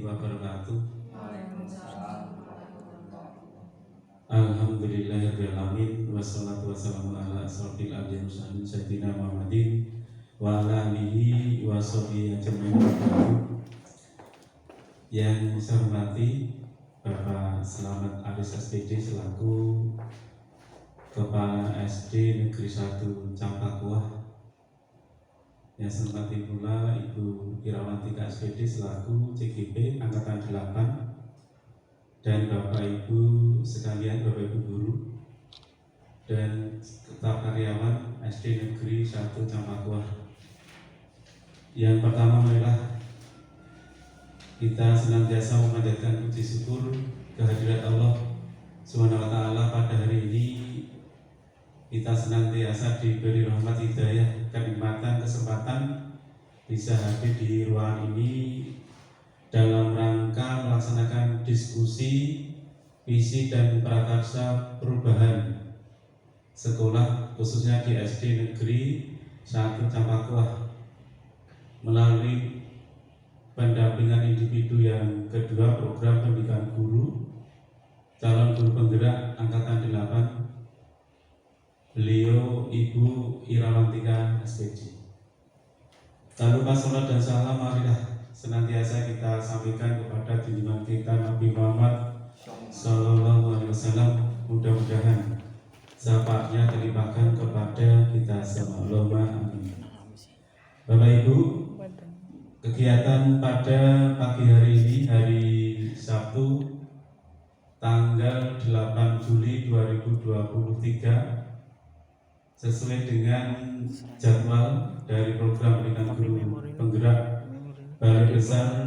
warahmatullahi wabarakatuh. Alhamdulillahirrahmanirrahim. Wassalatu wassalamu ala asrofil anbiya'i wal mursalin sayyidina Muhammadin wa ala alihi wa sahbihi ajmain. Yang saya hormati Bapak Selamat Aris SPD selaku Kepala SD Negeri 1 Campakuah. Yang saya hormati pula Ibu Irawantika SPD selaku CGP Angkatan 8, dan Bapak Ibu sekalian, Bapak Ibu guru dan staf karyawan SD Negeri 1 Campakuah. Yang pertama, marilah kita senantiasa memanjatkan puji syukur kehadirat Allah Subhanahu wa Ta'ala. Pada hari ini kita senantiasa diberi rahmat, hidayah, kenikmatan, kesempatan bisa hadir di ruangan ini dalam rangka melaksanakan diskusi visi dan prakarsa perubahan sekolah khususnya di SD Negeri 1 Campakuah melalui pendampingan individu yang kedua program pendidikan guru calon guru penggerak Angkatan 8, beliau Ibu Irawantika SPD. Tak lupa salat dan salam marilah senantiasa kita sampaikan kepada junjungan kita Nabi Muhammad Sallallahu Alaihi Wasallam. Mudah-mudahan syafaatnya terlimpahkan kepada kita semua. Allahumma amin. Bapak Ibu, kegiatan pada pagi hari ini, hari Sabtu tanggal 8 Juli 2023, sesuai dengan jadwal dari program pendidikan guru penggerak Balai Besar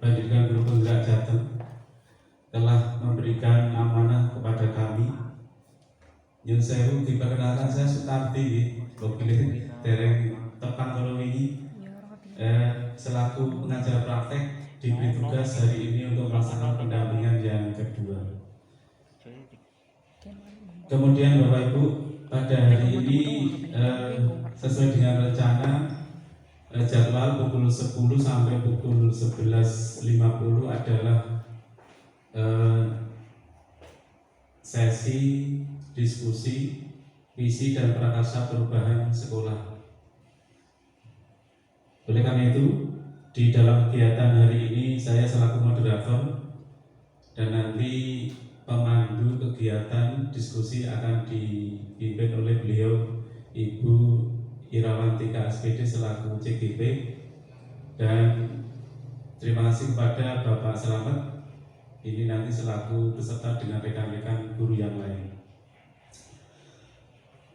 Pendidikan Guru Penggerak Jateng telah memberikan amanah kepada kami. Nyun sewu diperkenalkan, saya Sutarti, wakil dereng tepan kalau ini selaku pengajar praktek diberi tugas hari ini untuk melaksanakan pendampingan yang kedua. Kemudian Bapak Ibu, pada hari ini sesuai dengan rencana jadwal pukul 10 sampai pukul 11.50 adalah sesi diskusi visi dan prakarsa perubahan sekolah. Oleh karena itu, di dalam kegiatan hari ini saya selaku moderator dan nanti pemandu kegiatan diskusi akan dipimpin oleh beliau Ibu Irawantika SPD selaku CGP, dan terima kasih kepada Bapak Selamat ini nanti selaku beserta dengan rekan-rekan guru yang lain.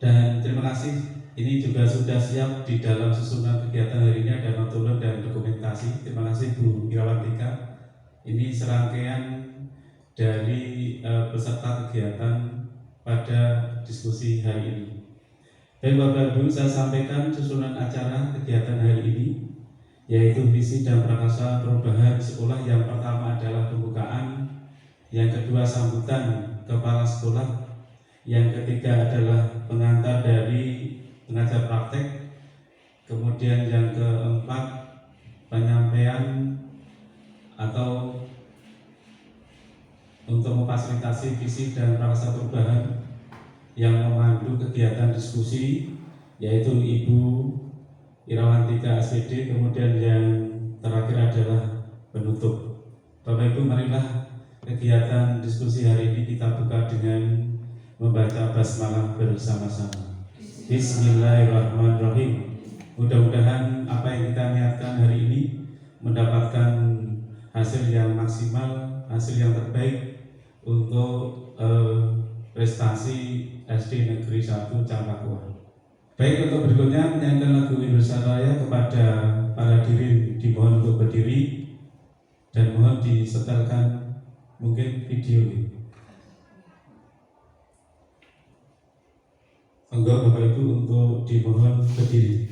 Dan terima kasih, ini juga sudah siap di dalam susunan kegiatan hari ini ada notulen dan dokumentasi. Terima kasih Bu Irawantika. Ini serangkaian dari peserta kegiatan pada diskusi hari ini. Baik Bapak Ibu, saya sampaikan susunan acara kegiatan hari ini, yaitu visi dan prakarsa perubahan sekolah. Yang pertama adalah pembukaan, yang kedua sambutan kepala sekolah, yang ketiga adalah pengantar dari pengajar praktek, kemudian yang keempat penyampaian atau untuk memfasilitasi visi dan prakarsa perubahan yang memandu kegiatan diskusi yaitu Ibu Irawantika SPD, kemudian yang terakhir adalah penutup. Bapak Ibu, marilah kegiatan diskusi hari ini kita buka dengan membaca basmalah bersama-sama. Bismillahirrahmanirrahim. Mudah-mudahan apa yang kita niatkan hari ini mendapatkan hasil yang maksimal, hasil yang terbaik untuk prestasi SD Negeri 1 Campakuah. Baik, untuk berikutnya menyanyikan lagu Indonesia Raya kepada para hadirin dimohon untuk berdiri dan mohon disetelkan mungkin video ini. Enggak Bapak Ibu untuk dimohon berdiri.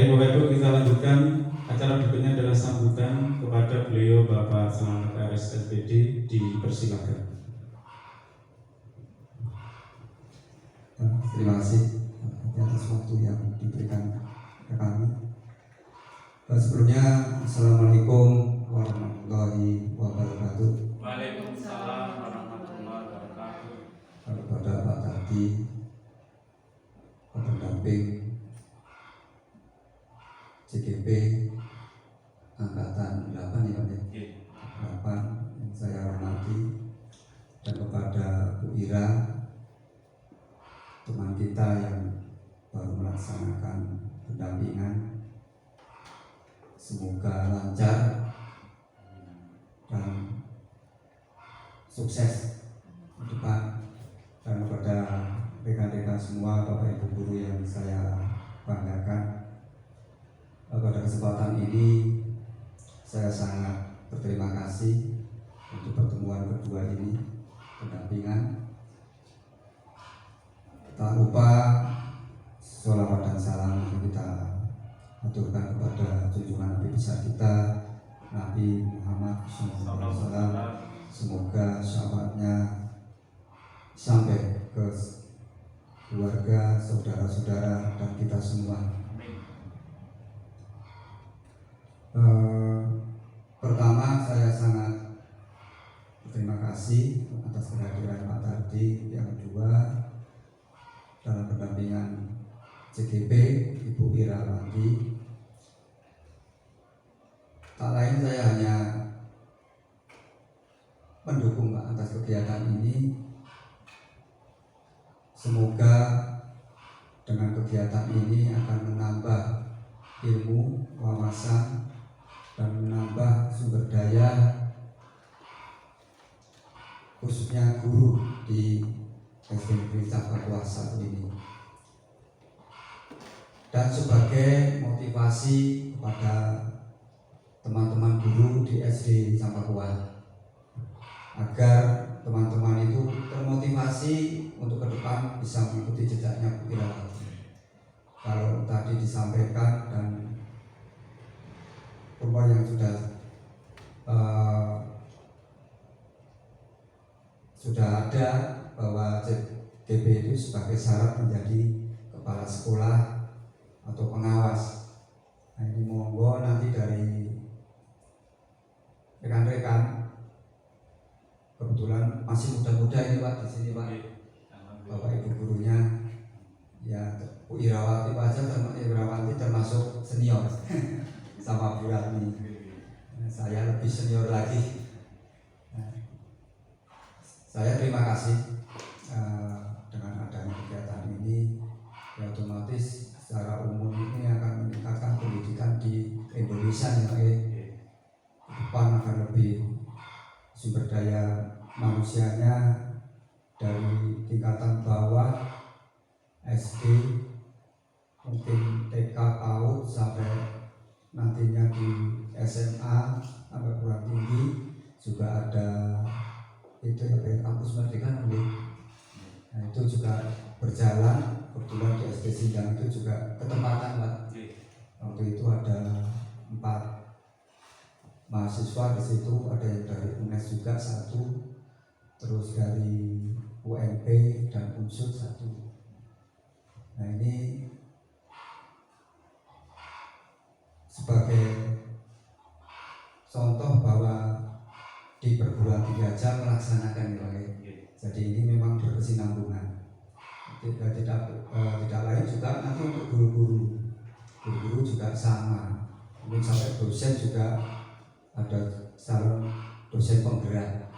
Baik Bapak Ibu, kita lanjutkan. Acara berikutnya adalah sambutan kepada beliau Bapak Selamat RSSPD, dipersilakan. Terima kasih atas waktu yang diberikan ke kami. Sebelumnya, Assalamualaikum warahmatullahi wabarakatuh. Waalaikumsalam warahmatullahi wabarakatuh. Kepada Pak Tadi, Pak pendamping CGP Angkatan 8 ya Pak ya? 8 yang saya hormati, dan kepada Bu Ira, teman kita yang baru melaksanakan pendampingan, semoga lancar dan sukses ke depan. Dan kepada rekan-rekan semua, Bapak Ibu guru yang saya banggakan, pada kesempatan ini saya sangat berterima kasih untuk pertemuan kedua ini, pendampingan. Tak lupa sholawat dan salam kita aturkan kepada junjungan Nabi besar kita Nabi Muhammad SAW. Semoga syafaatnya sampai ke keluarga, saudara-saudara, dan kita semua. Pertama, saya sangat berterima kasih atas kehadiran Pak Tardi. Yang kedua, dalam pendampingan CGP Ibu Irawati. Tak lain saya hanya mendukung Pak atas kegiatan ini. Semoga dengan kegiatan ini akan menambah ilmu, wawasan, dan menambah sumber daya khususnya guru di SD Negeri Cempaka 1 ini, dan sebagai motivasi kepada teman-teman guru di SD Cempaka agar teman-teman itu termotivasi untuk ke depan bisa mengikuti jejaknya Bu Irawati. Kalau tadi disampaikan dan rumah yang sudah ada bahwa CGP itu sebagai syarat menjadi kepala sekolah atau pengawas. Nah, ini monggo nanti dari rekan-rekan, kebetulan masih muda-muda ini Pak di sini Pak, Bapak Ibu gurunya, ya Bu Irawati Pak aja, Irawati termasuk senior sama Bu Ratmi. Saya lebih senior lagi. Saya terima kasih dengan adanya kegiatan ini, ya otomatis secara umum ini akan meningkatkan pendidikan di Indonesia ya, depan akan lebih sumber daya manusianya dari tingkatan bawah SD, mungkin TK, PAUD sampai nantinya di SMA sampai perguruan tinggi juga ada itu ya kampus Merdeka nanti. Nah itu juga berjalan, kebetulan di SD Sindang itu juga ketempatan Pak. Waktu itu ada 4 mahasiswa di situ, ada yang dari UNES juga 1, terus dari UMP dan UNSUD 1. Nah ini sebagai contoh bahwa di perguruan tinggi aja melaksanakan nilai. Jadi ini memang berkesinambungan. Tidak lain juga nanti untuk guru-guru juga sama. Mungkin sampai dosen juga ada calon dosen penggerak.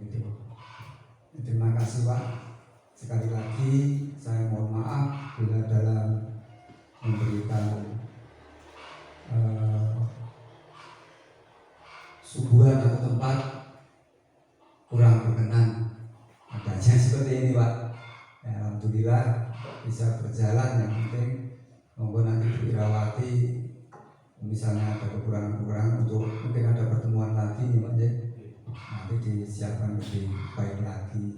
Gitu. Terima kasih Pak. Sekali lagi saya mohon maaf bila dalam memberikan suguhan atau tempat kurang berkenan, adanya seperti ini Pak. Ya, alhamdulillah bisa berjalan. Yang penting monggo nanti Bu Irawati misalnya ada kekurangan-kekurangan untuk mungkin ada pertemuan lagi nih Pak, nanti disiapkan lebih baik lagi.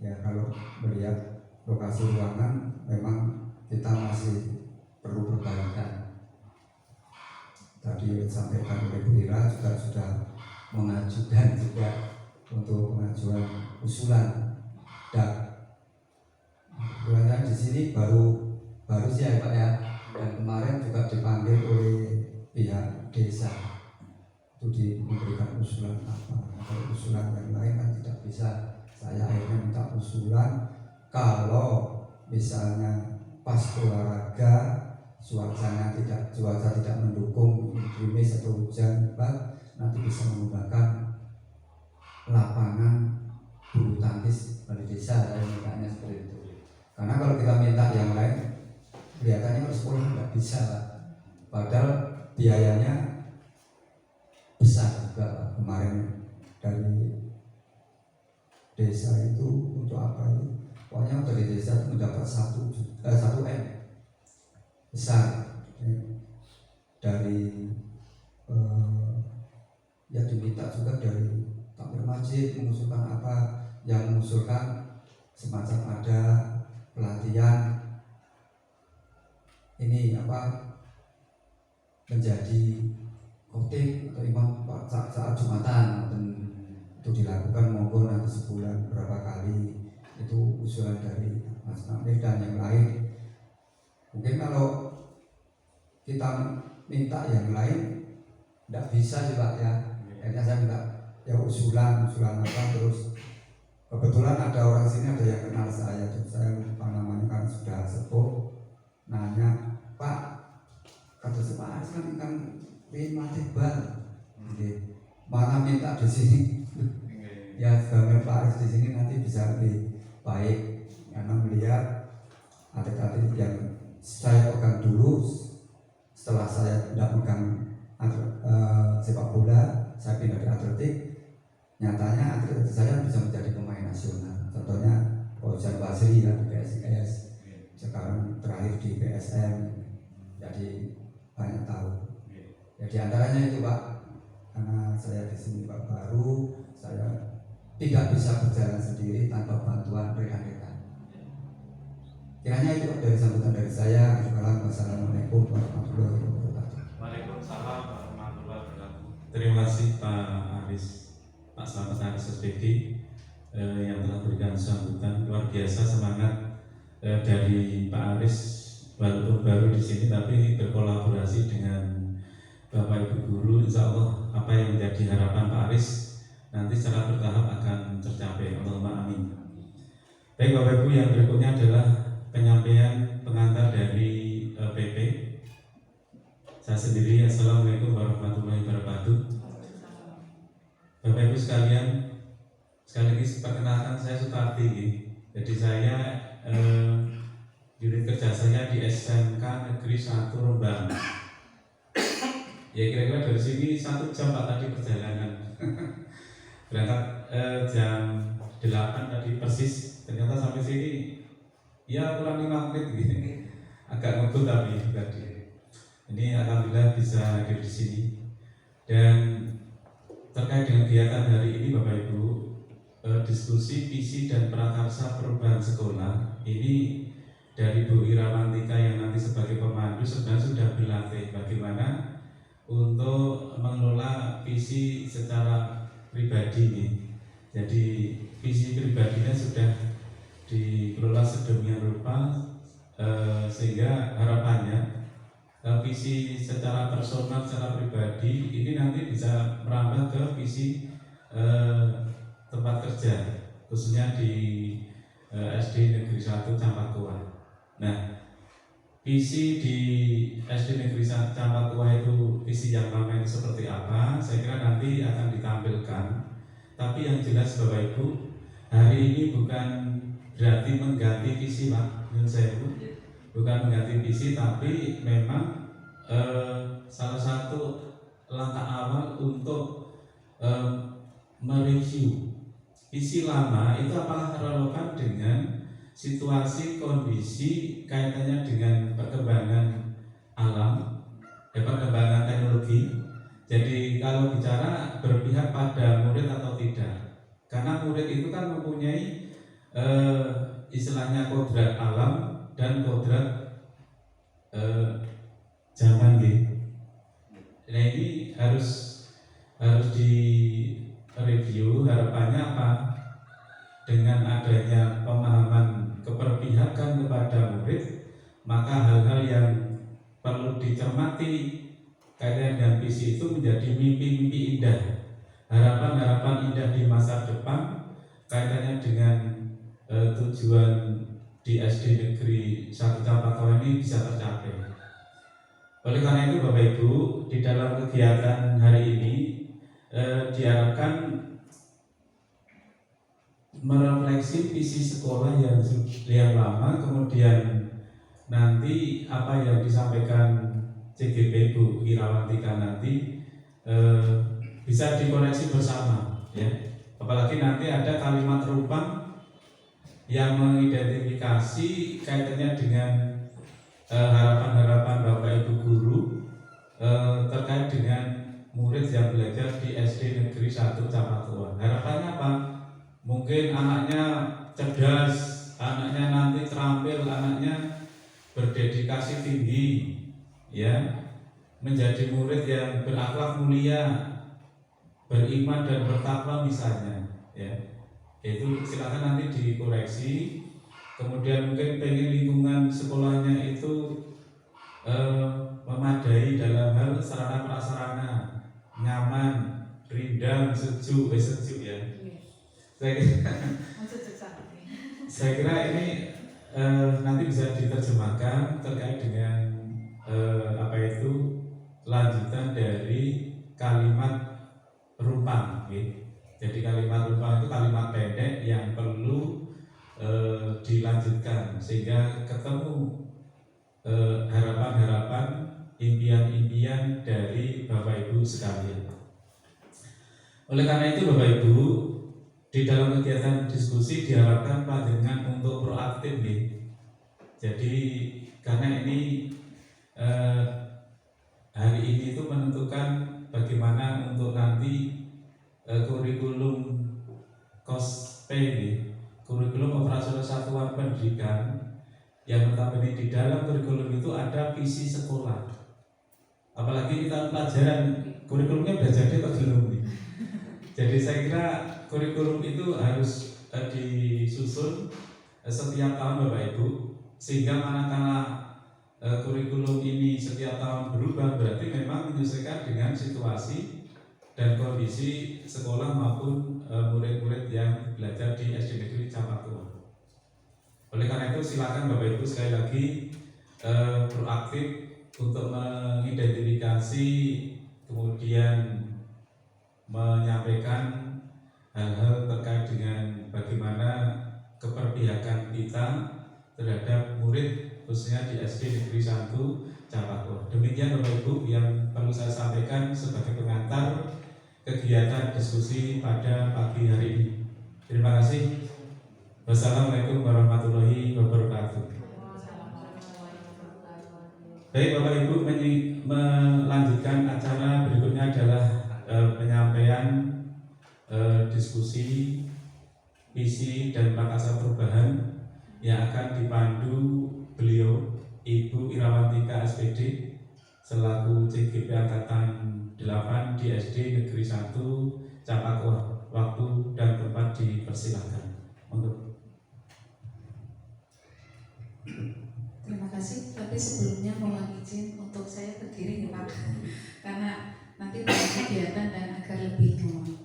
Ya kalau melihat lokasi ruangan memang kita masih perlu perbaikan. tadi disampaikan oleh Bu Ira juga sudah mengajukan juga untuk pengajuan usulan dan kebetulan di sini baru sih ya Pak ya, dan kemarin juga dipanggil oleh pihak desa itu memberikan usulan apa. Kalau usulan yang lain kan tidak bisa, saya akhirnya minta usulan kalau misalnya pas olahraga cuaca tidak mendukung, gerimis atau hujan lebat, nanti bisa menggunakan lapangan bulu tangkis balai desa, saya mintanya seperti itu. Karena kalau kita minta yang lain kelihatannya kalau sekolah nggak bisa Pak. Padahal biayanya besar juga Pak. Kemarin dari desa itu untuk apa itu? Pokoknya dari desa itu mendapat 1 M besar dari yang diminta juga dari takmir masjid mengusulkan apa, yang mengusulkan semacam ada pelatihan ini apa menjadi khotib atau imam saat Jumatan, dan itu dilakukan monggo nanti sebulan berapa kali. Itu usulan dari Mas Namir dan yang lain. Mungkin kalau kita minta yang lain tidak bisa sih Pak ya. Akhirnya saya minta ya usulan apa, terus kebetulan ada orang sini ada yang kenal saya, terus saya lupa namanya kan sudah sepuh, nanya Pak, kata Pak Aris kan mati bal, mana minta di sini ya sebagai Pak Aris di sini nanti bisa lebih baik karena melihat atlet-atlet yang saya pegang dulu. Setelah saya tidak pegang sepak bola, saya pindah di atletik. Nyatanya atlet saya bisa menjadi pemain nasional. Contohnya Fauzan Basri di PSIS, sekarang terakhir di PSM, jadi banyak tahu. Ya di antaranya itu Pak, karena saya di sini Pak baru, saya tidak bisa berjalan sendiri tanpa bantuan rekan-rekan. Kiranya itu dari sambutan dari saya. Wassalamualaikum warahmatullahi wabarakatuh. Waalaikumsalam warahmatullahi wabarakatuh. Terima kasih Pak Aris, Pak Selamat Aris SPD yang telah berikan sambutan luar biasa. Semangat dari Pak Aris, walaupun baru di sini tapi berkolaborasi dengan Bapak Ibu Guru. Insya Allah apa yang menjadi harapan Pak Aris nanti secara bertahap akan tercapai. Allahumma amin. Baik Bapak Ibu, yang berikutnya adalah penyampaian pengantar dari PP. Saya sendiri, Assalamualaikum warahmatullahi wabarakatuh. Bapak Ibu sekalian, sekali lagi perkenalkan saya Sutarti. Jadi saya unit kerja saya di SMK Negeri 1 Rembang. Ya kira-kira dari sini 1 jam Pak tadi perjalanan. Berangkat jam 8 tadi persis, ternyata sampai sini ya kurang 5 menit gitu. Agak ngebut tapi tadi. Ini alhamdulillah bisa hadir di sini. Dan terkait dengan kegiatan hari ini Bapak Ibu, diskusi visi dan prakarsa perubahan sekolah ini dari Bu Irawantika yang nanti sebagai pemandu sebenarnya sudah berlatih bagaimana untuk mengelola visi secara pribadi nih. Jadi visi pribadinya sudah dikelola sedemikian rupa sehingga harapannya visi secara personal, secara pribadi ini nanti bisa merambah ke visi tempat kerja, khususnya di SD Negeri 1 Campakua. Nah, visi di SD Negeri 1 Campakua itu visi yang lama itu seperti apa? Saya kira nanti akan ditampilkan. Tapi yang jelas Bapak Ibu, hari ini bukan berarti mengganti visi Pak, menurut saya Bu. Bukan mengganti visi, tapi memang salah satu langkah awal untuk mereview visi lama itu apakah relevan dengan situasi, kondisi, kaitannya dengan perkembangan alam, perkembangan teknologi. Jadi kalau bicara berpihak pada murid atau tidak, karena murid itu kan mempunyai istilahnya kodrat alam dan kodrat zaman gitu. Nah harus di review. Harapannya apa? Dengan adanya pemahaman keperpihakan kepada murid, maka hal-hal yang perlu dicermati kaitan dengan visi itu menjadi mimpi-mimpi indah, harapan-harapan indah di masa depan kaitannya dengan tujuan di SD Negeri 1 Campakwa ini bisa tercapai. Oleh karena itu Bapak Ibu, di dalam kegiatan hari ini diharapkan merefleksi visi sekolah yang lama, kemudian nanti apa yang disampaikan CGP Bu Irawantika nanti bisa dikoreksi bersama, ya. Apalagi nanti ada kalimat rupa yang mengidentifikasi kaitannya dengan harapan-harapan Bapak Ibu guru terkait dengan murid yang belajar di SD Negeri 1 Campakwa. Harapannya apa? Mungkin anaknya cerdas, anaknya nanti terampil, anaknya berdedikasi tinggi, ya, menjadi murid yang berakhlak mulia, beriman dan bertakwa misalnya, ya. Itu silakan nanti dikoreksi. Kemudian mungkin pengen lingkungan sekolahnya itu memadai dalam hal sarana prasarana, nyaman, rindang, sejuk ya. Saya kira ini nanti bisa diterjemahkan terkait dengan apa itu lanjutan dari kalimat rumpang, gitu. Jadi kalimat rumpang itu kalimat pendek yang perlu dilanjutkan sehingga ketemu harapan-harapan, impian-impian dari Bapak Ibu sekalian. Oleh karena itu Bapak Ibu, di dalam kegiatan diskusi diharapkan panjenengan untuk proaktif nih. Jadi karena ini hari ini itu menentukan bagaimana untuk nanti kurikulum KOSP ini, kurikulum operasional satuan pendidikan, yang notabene di dalam kurikulum itu ada visi sekolah. Apalagi kita pelajaran kurikulumnya sudah jadi atau belum nih? Jadi saya kira kurikulum itu harus disusun setiap tahun Bapak Ibu, sehingga manakala kurikulum ini setiap tahun berubah, berarti memang menyesuaikan dengan situasi dan kondisi sekolah maupun murid-murid yang belajar di SD Negeri Campakwa. Oleh karena itu silakan Bapak Ibu sekali lagi proaktif untuk mengidentifikasi, kemudian menyampaikan hal-hal terkait dengan bagaimana keperpihakan kita terhadap murid khususnya di SD Negeri 1 Campakwa. Demikian Bapak Ibu yang perlu saya sampaikan sebagai pengantar kegiatan diskusi pada pagi hari ini. Terima kasih. Wassalamualaikum warahmatullahi wabarakatuh. Baik Bapak Ibu, melanjutkan acara berikutnya adalah penyampaian diskusi visi dan prakasa perubahan yang akan dipandu beliau Ibu Irawantika SPD selaku CGP Angkatan 8 di SD Negeri 1 Campakwa. Waktu dan tempat dipersilakan. Terima kasih. Tapi sebelumnya mohon izin untuk saya berdiri nih Pak, karena nanti banyak kegiatan dan agar lebih nyaman.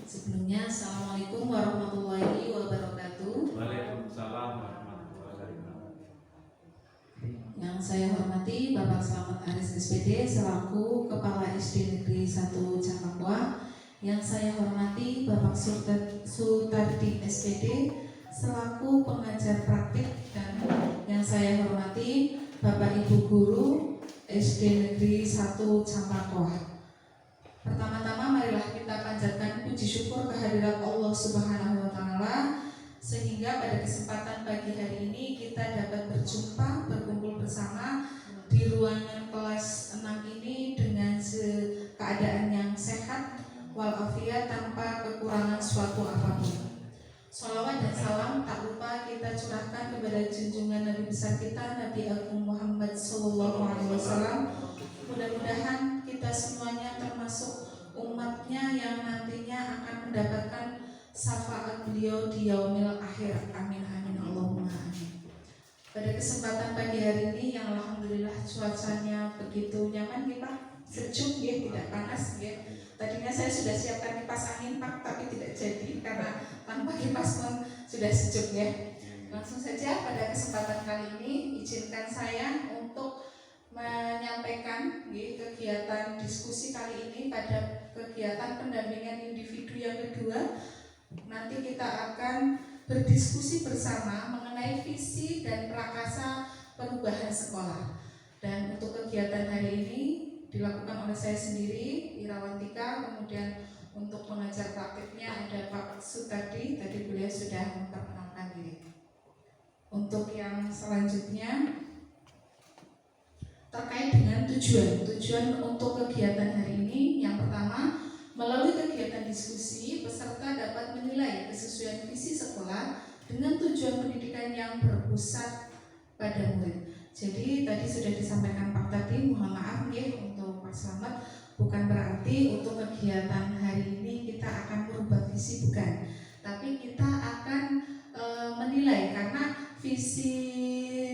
Sebelumnya, Assalamualaikum warahmatullahi wabarakatuh. Waalaikumsalam warahmatullahi wabarakatuh. Yang saya hormati Bapak Slamet Aris SPD selaku Kepala SD Negeri 1 Campakwa. Yang saya hormati Bapak Sutardi SPD selaku pengajar praktik, dan yang saya hormati Bapak Ibu Guru SD Negeri 1 Campakwa. Pertama-tama marilah kita panjatkan puji syukur kehadirat Allah Subhanahu wa Ta'ala, sehingga pada kesempatan pagi hari ini kita dapat berjumpa, berkumpul bersama di ruangan kelas 6 ini dengan keadaan yang sehat walafiat tanpa kekurangan suatu apapun. Sholawat dan salam tak lupa kita curahkan kepada junjungan Nabi besar besar kita Nabi Agung Muhammad SAW. Mudah-mudahan kita semuanya termasuk umatnya yang nantinya akan mendapatkan syafaat beliau di yaumil akhir. Amin amin Allahumma amin. Pada kesempatan pagi hari ini yang alhamdulillah cuacanya begitu nyaman ya Pak, sejuk ya, tidak panas ya. Tadinya saya sudah siapkan kipas angin Pak, tapi tidak jadi karena tanpa kipas pun sudah sejuk ya. Langsung saja pada kesempatan kali ini izinkan saya untuk menyampaikan kegiatan diskusi kali ini pada kegiatan pendampingan individu yang kedua. Nanti kita akan berdiskusi bersama mengenai visi dan prakasa perubahan sekolah. Dan untuk kegiatan hari ini dilakukan oleh saya sendiri, Irawantika, kemudian untuk pengajar praktiknya ada Pak Sutardi, tadi beliau sudah memperkenalkan diri. Untuk yang selanjutnya terkait dengan tujuan untuk kegiatan hari ini, yang pertama, melalui kegiatan diskusi, peserta dapat menilai kesesuaian visi sekolah dengan tujuan pendidikan yang berpusat pada murid. Jadi tadi sudah disampaikan Pak tadi, mohon maaf ya untuk Pak Slamet, bukan berarti untuk kegiatan hari ini kita akan merubah visi, bukan. Tapi kita akan menilai, karena visi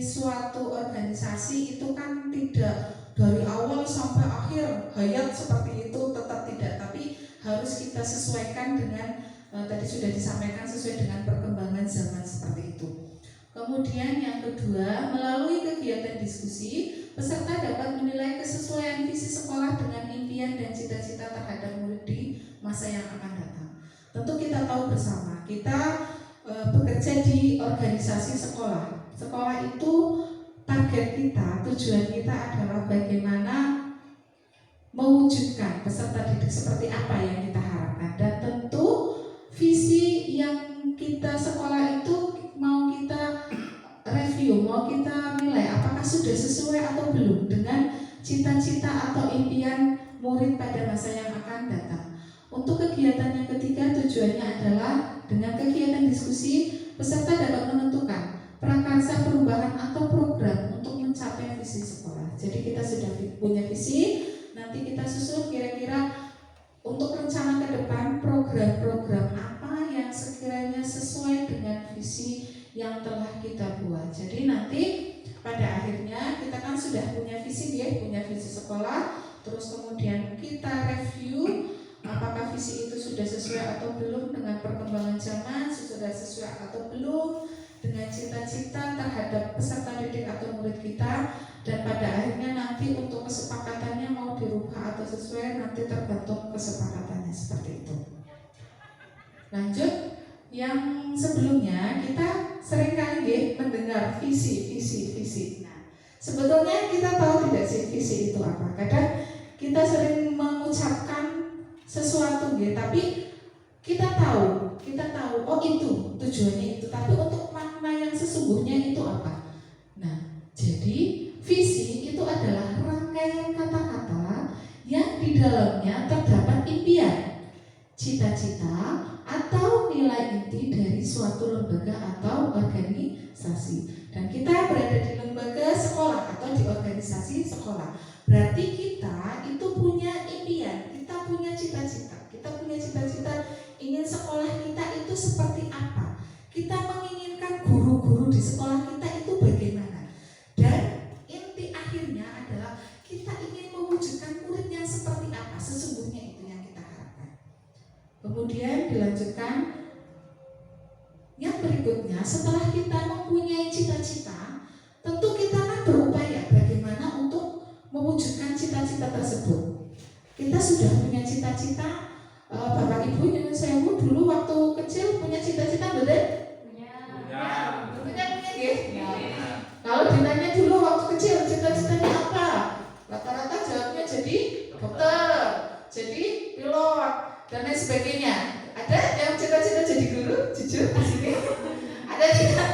suatu organisasi itu kan tidak dari awal sampai akhir hayat seperti itu, tetap tidak, tapi harus kita sesuaikan dengan tadi sudah disampaikan sesuai dengan perkembangan zaman seperti itu. Kemudian yang kedua, melalui kegiatan diskusi, peserta dapat menilai kesesuaian visi sekolah dengan impian dan cita-cita terhadap murid di masa yang akan datang. Tentu kita tahu bersama, kita bekerja di organisasi sekolah. Sekolah itu target kita, tujuan kita adalah bagaimana mewujudkan peserta didik seperti apa yang kita harapkan. Dan tentu visi yang kita sekolah itu mau kita review, mau kita nilai apakah sudah sesuai atau belum dengan cita-cita atau impian murid pada masa yang akan datang. Untuk kegiatan yang ketiga, tujuannya adalah dengan kegiatan diskusi, peserta dapat menentukan prakarsa perubahan atau program untuk mencapai visi sekolah. Jadi kita sudah punya visi, nanti kita susun kira-kira untuk rencana ke depan program-program apa yang sekiranya sesuai dengan visi yang telah kita buat. Jadi nanti pada akhirnya kita kan sudah punya visi punya visi sekolah, terus kemudian kita review apakah visi itu sudah sesuai atau belum dengan perkembangan zaman, sudah sesuai atau belum dengan cita-cita terhadap peserta didik atau murid kita, dan pada akhirnya nanti untuk kesepakatannya mau dirubah atau sesuai nanti tergantung kesepakatannya seperti itu. Lanjut, yang sebelumnya kita seringkali mendengar visi. Nah, sebetulnya kita tahu tidak sih visi itu apa? Kadang kita sering mengucapkan sesuatu tapi kita tahu oh itu tujuannya itu, tapi untuk makna yang sesungguhnya itu apa? Nah, jadi visi itu adalah rangkaian kata-kata yang di dalamnya terdapat impian, cita-cita, atau nilai inti dari suatu lembaga atau organisasi. Dan kita berada di lembaga sekolah atau di organisasi sekolah. Berarti kita itu punya impian, kita punya cita-cita. Kita punya cita-cita ingin sekolah kita itu seperti apa. Kita menginginkan guru-guru di sekolah kita itu bagaimana. Dan inti akhirnya adalah kita ingin mewujudkan murid yang seperti apa. Sesungguhnya itu yang kita harapkan. Kemudian dilanjutkan yang berikutnya, setelah kita mempunyai cita-cita, tentu kita akan berupaya bagaimana untuk mewujudkan cita-cita tersebut. Kita sudah punya cita-cita, Bapak Ibu nyuwun sewu dulu waktu kecil punya cita-cita betul? Punya nggih? Kalau ditanya dulu waktu kecil cita-citanya apa? Rata-rata jawabnya jadi dokter, jadi pilot, dan lain sebagainya. Ada yang cita-cita jadi guru? Jujur di sini. Ada tidak?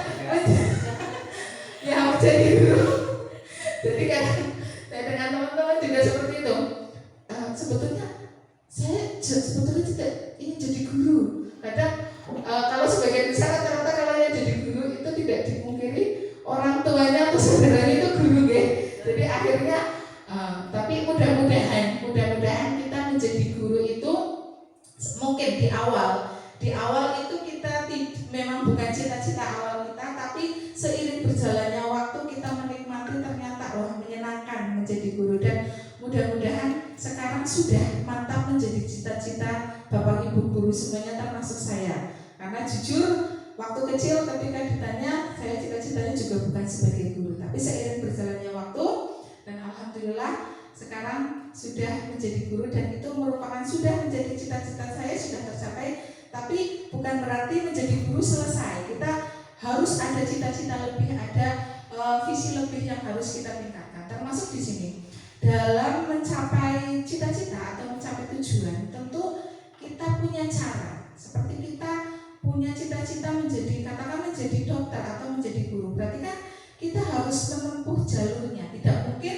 Ya mau jadi guru. Jadi kan saya dengan teman-teman juga seperti itu. Sebetulnya saya sebetulnya tidak ingin jadi guru. Kadang kalau sebagian besar rata-rata kalau yang jadi guru itu tidak dimungkiri orang tuanya akhirnya tapi mudah-mudahan kita menjadi guru itu mungkin di awal itu kita memang bukan cita-cita awal kita, tapi seiring berjalannya waktu kita menikmati ternyata menyenangkan menjadi guru, dan mudah-mudahan sekarang sudah mantap menjadi cita-cita Bapak Ibu guru semuanya termasuk saya. Karena jujur waktu kecil ketika ditanya saya cita-citanya juga bukan sebagai guru, tapi seiring berjalannya waktu dan alhamdulillah sekarang sudah menjadi guru, dan itu merupakan sudah menjadi cita-cita saya sudah tercapai. Tapi bukan berarti menjadi guru selesai. Kita harus ada cita-cita lebih, ada visi lebih yang harus kita tingkatkan. Termasuk di sini dalam mencapai cita-cita atau mencapai tujuan, tentu kita punya cara. Seperti kita punya cita-cita menjadi dokter atau menjadi guru. Berarti kan kita harus menempuh jalurnya. Tidak mungkin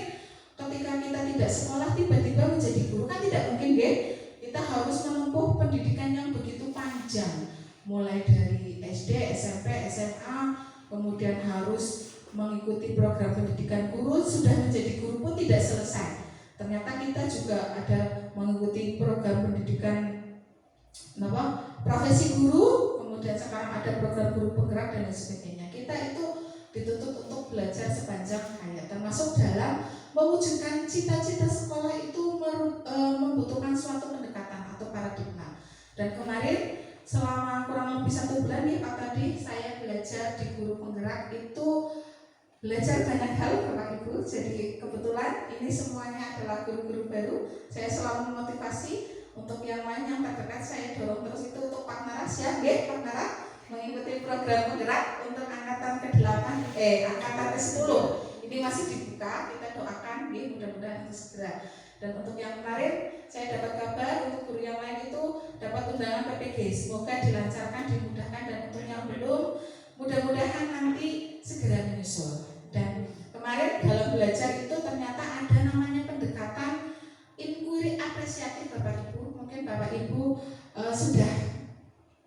ketika kita tidak sekolah tiba-tiba menjadi guru, kan tidak mungkin, ya. Kita harus menempuh pendidikan yang begitu panjang, mulai dari SD, SMP, SMA, kemudian harus mengikuti program pendidikan guru. Sudah menjadi guru pun tidak selesai. Ternyata kita juga ada mengikuti program pendidikan profesi guru, kemudian sekarang ada program guru penggerak dan lain sebagainya. Kita itu dituntut untuk belajar sepanjang hayat, termasuk dalam mewujudkan cita-cita sekolah itu membutuhkan suatu pendekatan atau paradigma. Dan kemarin selama kurang lebih 1 bulan nih Pak, tadi saya belajar di guru penggerak itu belajar banyak hal Bapak Ibu. Jadi kebetulan ini semuanya adalah guru-guru baru. Saya selalu memotivasi untuk yang lain yang terdekat, saya dorong terus itu untuk Pak Nara, siap ya Pak Nara mengikuti program penggerak untuk angkatan ke-8 angkatan ke-10. Ini masih dibuka, kita doakan ya, mudah-mudahan itu segera. Dan untuk yang kemarin saya dapat kabar untuk guru yang lain itu dapat undangan PPG, semoga dilancarkan, dimudahkan, dan untuk yang belum mudah-mudahan nanti segera menyusul. Dan kemarin dalam belajar itu ternyata ada namanya pendekatan inquiry apresiatif Bapak Ibu. Mungkin Bapak Ibu sudah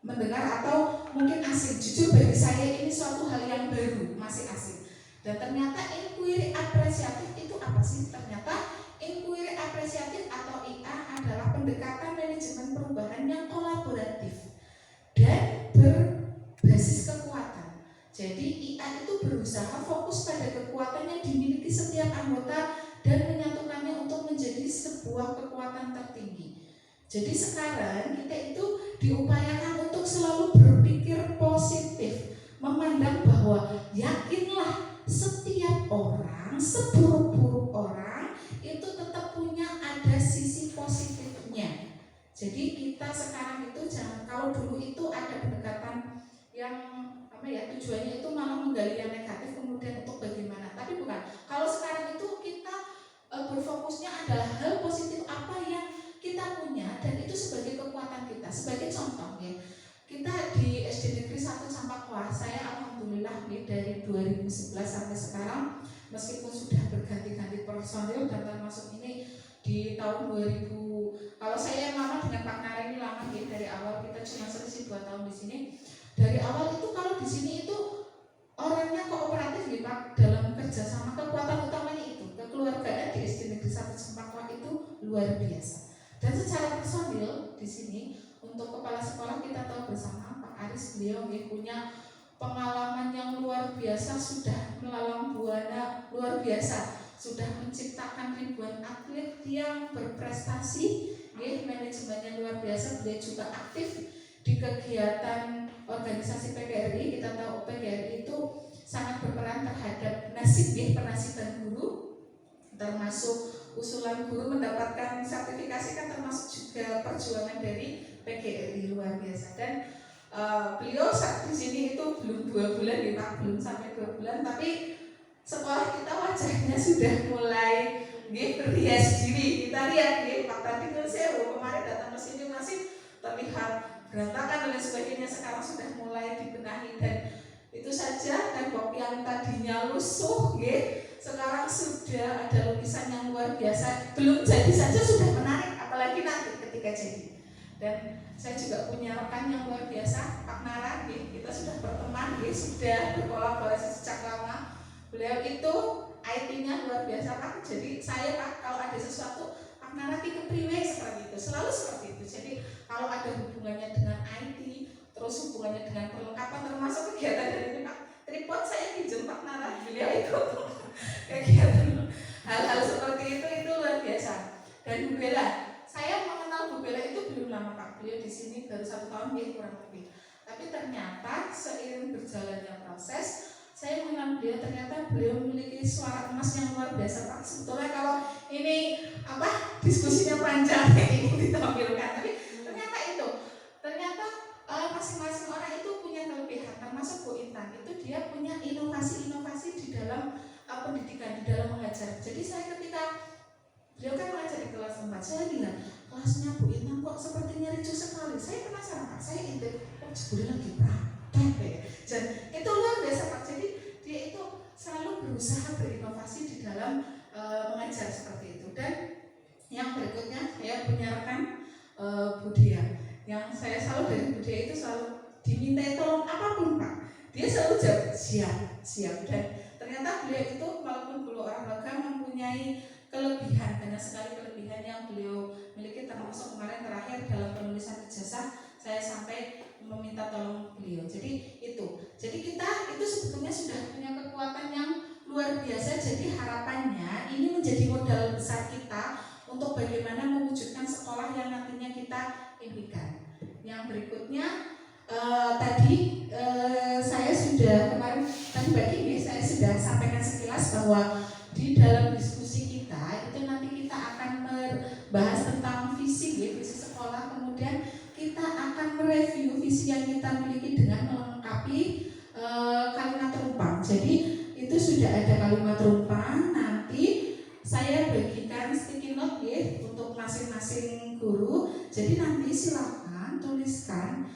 mendengar atau mungkin asing. Jujur bagi saya ini suatu hal yang baru, masih asing. Dan ternyata inquiry apresiatif itu apa sih? Ternyata inquiry apresiatif atau IA adalah pendekatan manajemen perubahan yang kolaboratif dan berbasis kekuatan. Jadi IA itu berusaha fokus pada kekuatan yang dimiliki setiap anggota dan menyatukannya untuk menjadi sebuah kekuatan tertinggi. Jadi sekarang kita itu diupayakan untuk selalu berpikir positif, memandang bahwa yakinlah setiap orang, seburuk-buruk orang itu tetap punya ada sisi positifnya. Jadi kita sekarang itu jangan, kalau dulu itu ada pendekatan yang tujuannya itu malah menggali yang negatif kemudian untuk bagaimana, tapi bukan. Kalau sekarang itu kita berfokusnya adalah hal positif apa yang kita punya dan itu sebagai kekuatan kita. Sebagai contoh ya, kita di SD Negeri 1 Campakwa, saya alhamdulillah nih dari 2011 sampai sekarang meskipun sudah berganti-ganti personil dan termasuk ini di tahun 2000. Kalau saya yang lama dengan Pak Nara ini lama ya, dari awal kita cuma selisih 2 tahun di sini. Dari awal itu kalau di sini itu orangnya kooperatif ya Pak, dalam kerjasama. Kekuatan utamanya itu kekeluargaan di SD Negeri 1 Campakwa itu luar biasa. Dan secara personil di sini untuk kepala sekolah kita tahu bersama Pak Aris, beliau punya pengalaman yang luar biasa, sudah melalang buana luar biasa, sudah menciptakan ribuan atlet yang berprestasi, manajemennya luar biasa. Beliau juga aktif di kegiatan organisasi PGRI. Kita tahu PGRI itu sangat berperan terhadap penasiban guru, termasuk usulan guru mendapatkan sertifikasi kan termasuk juga perjuangan dari PGRI luar biasa. Dan beliau saat di sini itu belum 2 bulan ya Pak, belum sampai 2 bulan, tapi sekolah kita wajahnya sudah mulai berhias diri. Kita lihat Pak tadi saya kemarin datang ke sini masih terlihat berantakan dan lain sebagainya, sekarang sudah mulai dibenahi. Dan itu saja tembok yang tadinya lusuh sekarang sudah ada lukisan yang luar biasa. Belum jadi saja sudah menarik, apalagi nanti ketika jadi. Dan saya juga punya rekan yang luar biasa, Pak Nara. Kita sudah berteman, sudah berkolaborasi sejak lama. Beliau itu IT-nya luar biasa Pak. Jadi saya Pak kalau ada sesuatu Pak Narati kepriwe seperti itu, selalu seperti itu. Jadi kalau ada hubungannya dengan IT, terus hubungannya dengan perlengkapan termasuk kegiatan dari ini Pak, tripod saya pinjam Pak Narati, beliau ikut kegiatan hal-hal seperti itu luar biasa. Dan Bu Bella, saya mengenal Bu Bella itu belum lama Pak, beliau di sini baru 1 tahun ya kurang lebih. Tapi ternyata seiring berjalannya proses, saya mengenal beliau, ternyata beliau memiliki suara emas yang luar biasa Pak. Sebetulnya kalau ini diskusinya panjang ini ditampilkan, tapi ternyata masing-masing orang itu punya kelebihan, termasuk Bu Intan itu dia punya inovasi-inovasi di dalam pendidikan, di dalam mengajar. Jadi saya ketika beliau kan mengajar di kelas 4, saya lihat kelasnya Bu Intan kok sepertinya ricu sekali. Saya penasaran Pak, saya intip, jebule lagi praktek ya. Dan itu luar biasa Pak. Jadi dia itu selalu berusaha berinovasi di dalam mengajar seperti itu. Dan yang berikutnya saya punya rekan Budia. Yang saya selalu dari Budia itu selalu diminta tolong apapun Pak, dia selalu jawab siap. Dan ternyata beliau itu walaupun beliau orang Baga mempunyai kelebihan, banyak sekali kelebihan yang beliau miliki, termasuk kemarin terakhir dalam penulisan ijazah saya sampai meminta tolong beliau. Jadi kita itu sebetulnya sudah punya kekuatan yang luar biasa. Jadi harapannya ini menjadi modal besar kita untuk bagaimana mewujudkan sekolah yang nantinya kita impikan. Yang berikutnya saya sudah kemarin tadi pagi ini saya sudah sampaikan sekilas bahwa di dalam diskusi kita itu nanti kita akan membahas tentang visi sekolah, kemudian kita akan mereview visi yang kita miliki dengan melengkapi kalimat rumpang. Jadi itu sudah ada kalimat rumpang, nanti saya bagikan sticky note untuk masing-masing guru. Jadi nanti silakan tuliskan,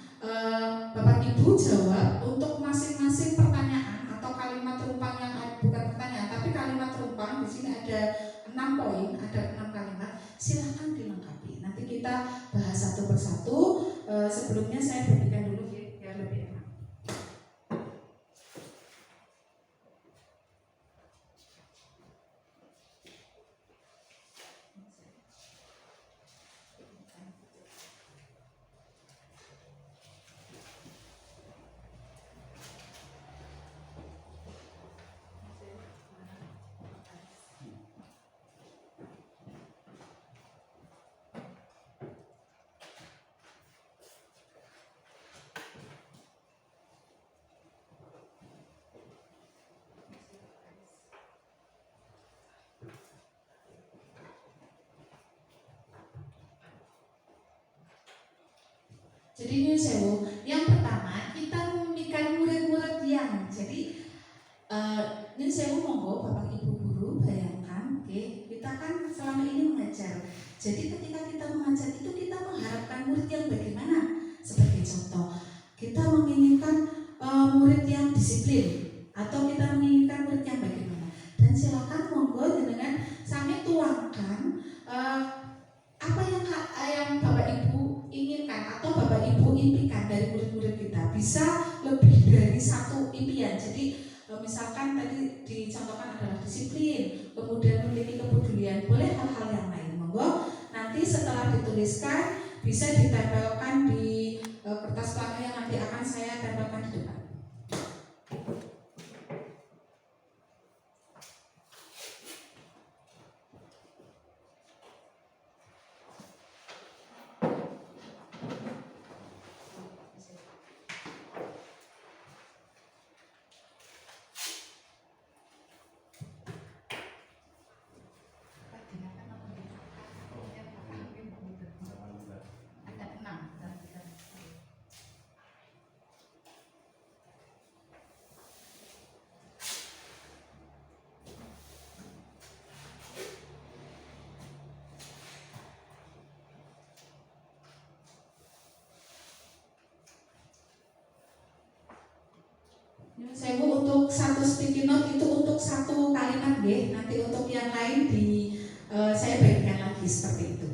Bapak Ibu jawab untuk masing-masing pertanyaan atau kalimat rumpang yang bukan pertanyaan tapi kalimat rumpang. Di sini ada 6 poin, ada 6 kalimat. Silakan dilengkapi. Nanti kita bahas satu persatu. Sebelumnya saya berikan dulu biar lebih enak. Jadi ini sewu, yang pertama kita memiliki murid-murid yang jadi ini sewu monggo Bapak Ibu guru bayangkan, kita kan selama ini mengajar. Jadi ketika kita mengajar itu kita mengharapkan murid yang bagaimana? Sebagai contoh, kita menginginkan murid yang disiplin atau kita menginginkan murid yang bagaimana? Dan silakan monggo dengan sami tuangkan apa yang Bapak Ibu inginkan atau Bapak Ibu impikan dari murid-murid kita. Bisa lebih dari satu impian. Jadi misalkan tadi dicontohkan adalah disiplin, kemudian memiliki kepedulian, boleh hal-hal yang lain. Monggo nanti setelah dituliskan bisa ditempelkan di kertas pelaka yang nanti akan saya tempelkan di depan. Saya untuk satu sticky note itu untuk satu kalimat nanti untuk yang lain saya bagikan lagi seperti itu.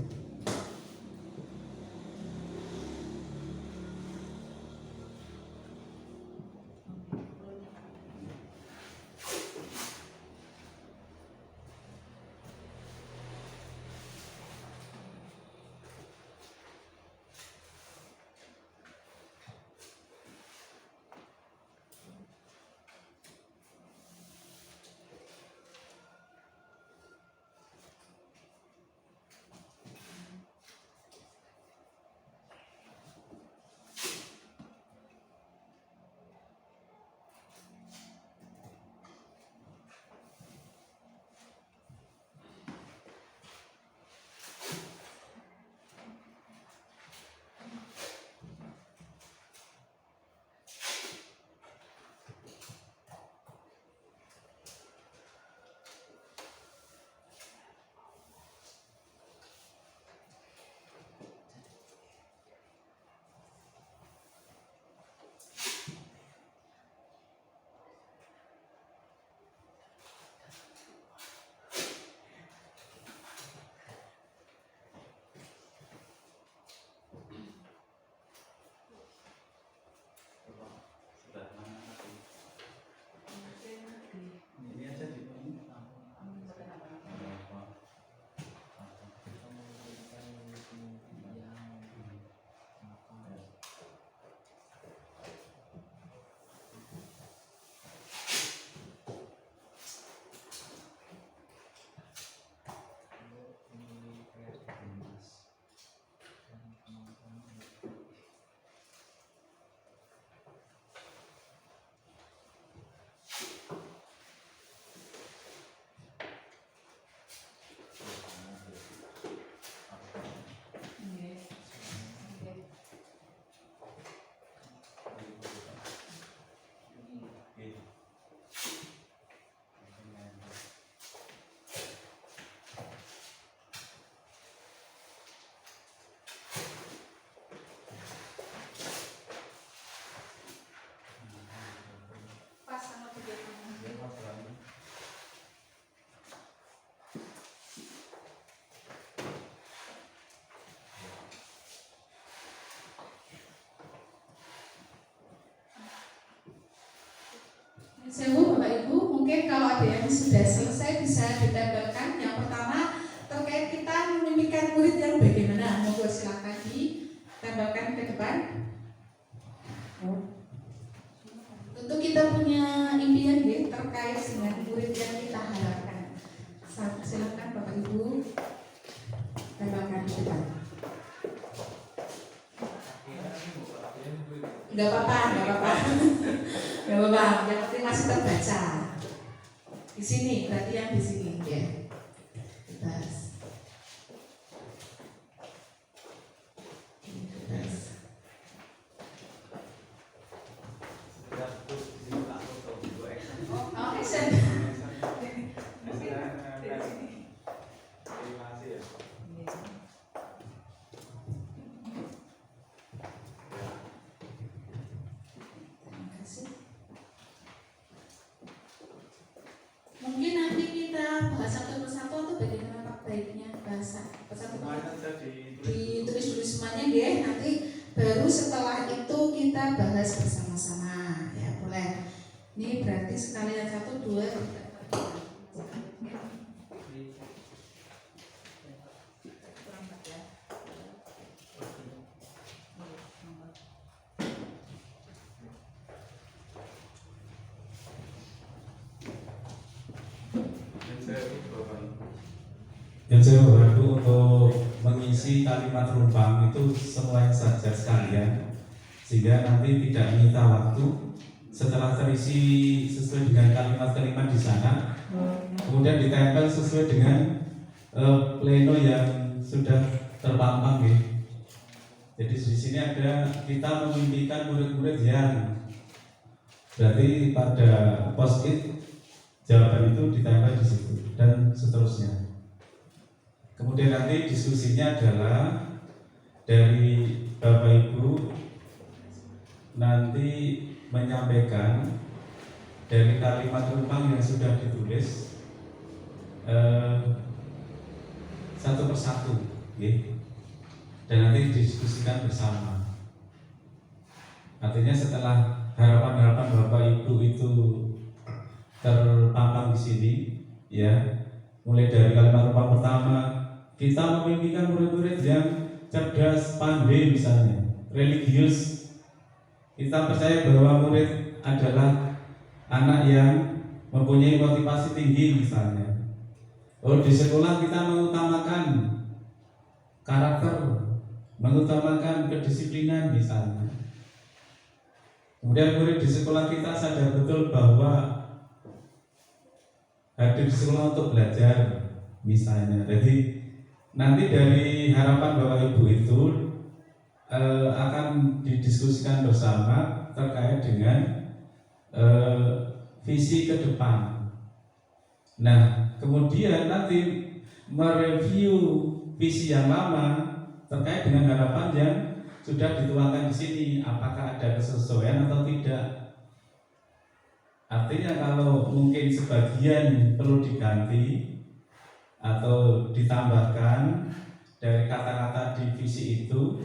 Sewu Bapak Ibu, mungkin kalau ada yang sudah selesai bisa ditempelkan. Yang pertama terkait kita memimpikan murid yang bagaimana, monggo silakan ditempelkan ke depan. Tentu kita punya impian ya, terkait dengan murid yang kita harapkan. Silakan Bapak Ibu tempelkan di depan. Enggak apa-apa. Enggak apa-apa, yang penting masih terbaca. Di sini, berarti yang di sini ya. Bebas. Oh, action. Mungkin nanti kita bahas satu persatu atau bagaimana baiknya bahasa persatu ditulis dulu semuanya ya. Nanti baru setelah itu kita bahas bersama-sama ya, boleh. Ini berarti sekalian 1, 2, 3. Yang saya Bapak Ibu, untuk mengisi kalimat rumpang itu semuanya saja sekalian, sehingga nanti tidak menyita waktu. Setelah terisi sesuai dengan kalimat-kalimat di sana, kemudian ditempel sesuai dengan pleno yang sudah terpampang ya. Jadi di sini ada kita memimpikan murid-murid yang berarti pada post-it jawaban itu ditempel di situ dan seterusnya. Kemudian nanti diskusinya adalah dari Bapak Ibu nanti menyampaikan dari kalimat rumpang yang sudah ditulis satu persatu, ya. Dan nanti didiskusikan bersama. Artinya setelah harapan-harapan Bapak Ibu itu terpampang di sini, ya, mulai dari kalimat rumpang pertama, kita memimpikan murid-murid yang cerdas, pandai misalnya, religius. Kita percaya bahwa murid adalah anak yang mempunyai motivasi tinggi misalnya. Oh, di sekolah kita mengutamakan karakter, mengutamakan kedisiplinan misalnya. Kemudian murid di sekolah kita sadar betul bahwa hadir di sekolah untuk belajar misalnya. Jadi nanti dari harapan Bapak Ibu itu akan didiskusikan bersama terkait dengan visi ke depan. Nah, kemudian nanti mereview visi yang lama terkait dengan harapan yang sudah dituangkan di sini, apakah ada kesesuaian atau tidak. Artinya kalau mungkin sebagian perlu diganti atau ditambahkan dari kata-kata di visi itu,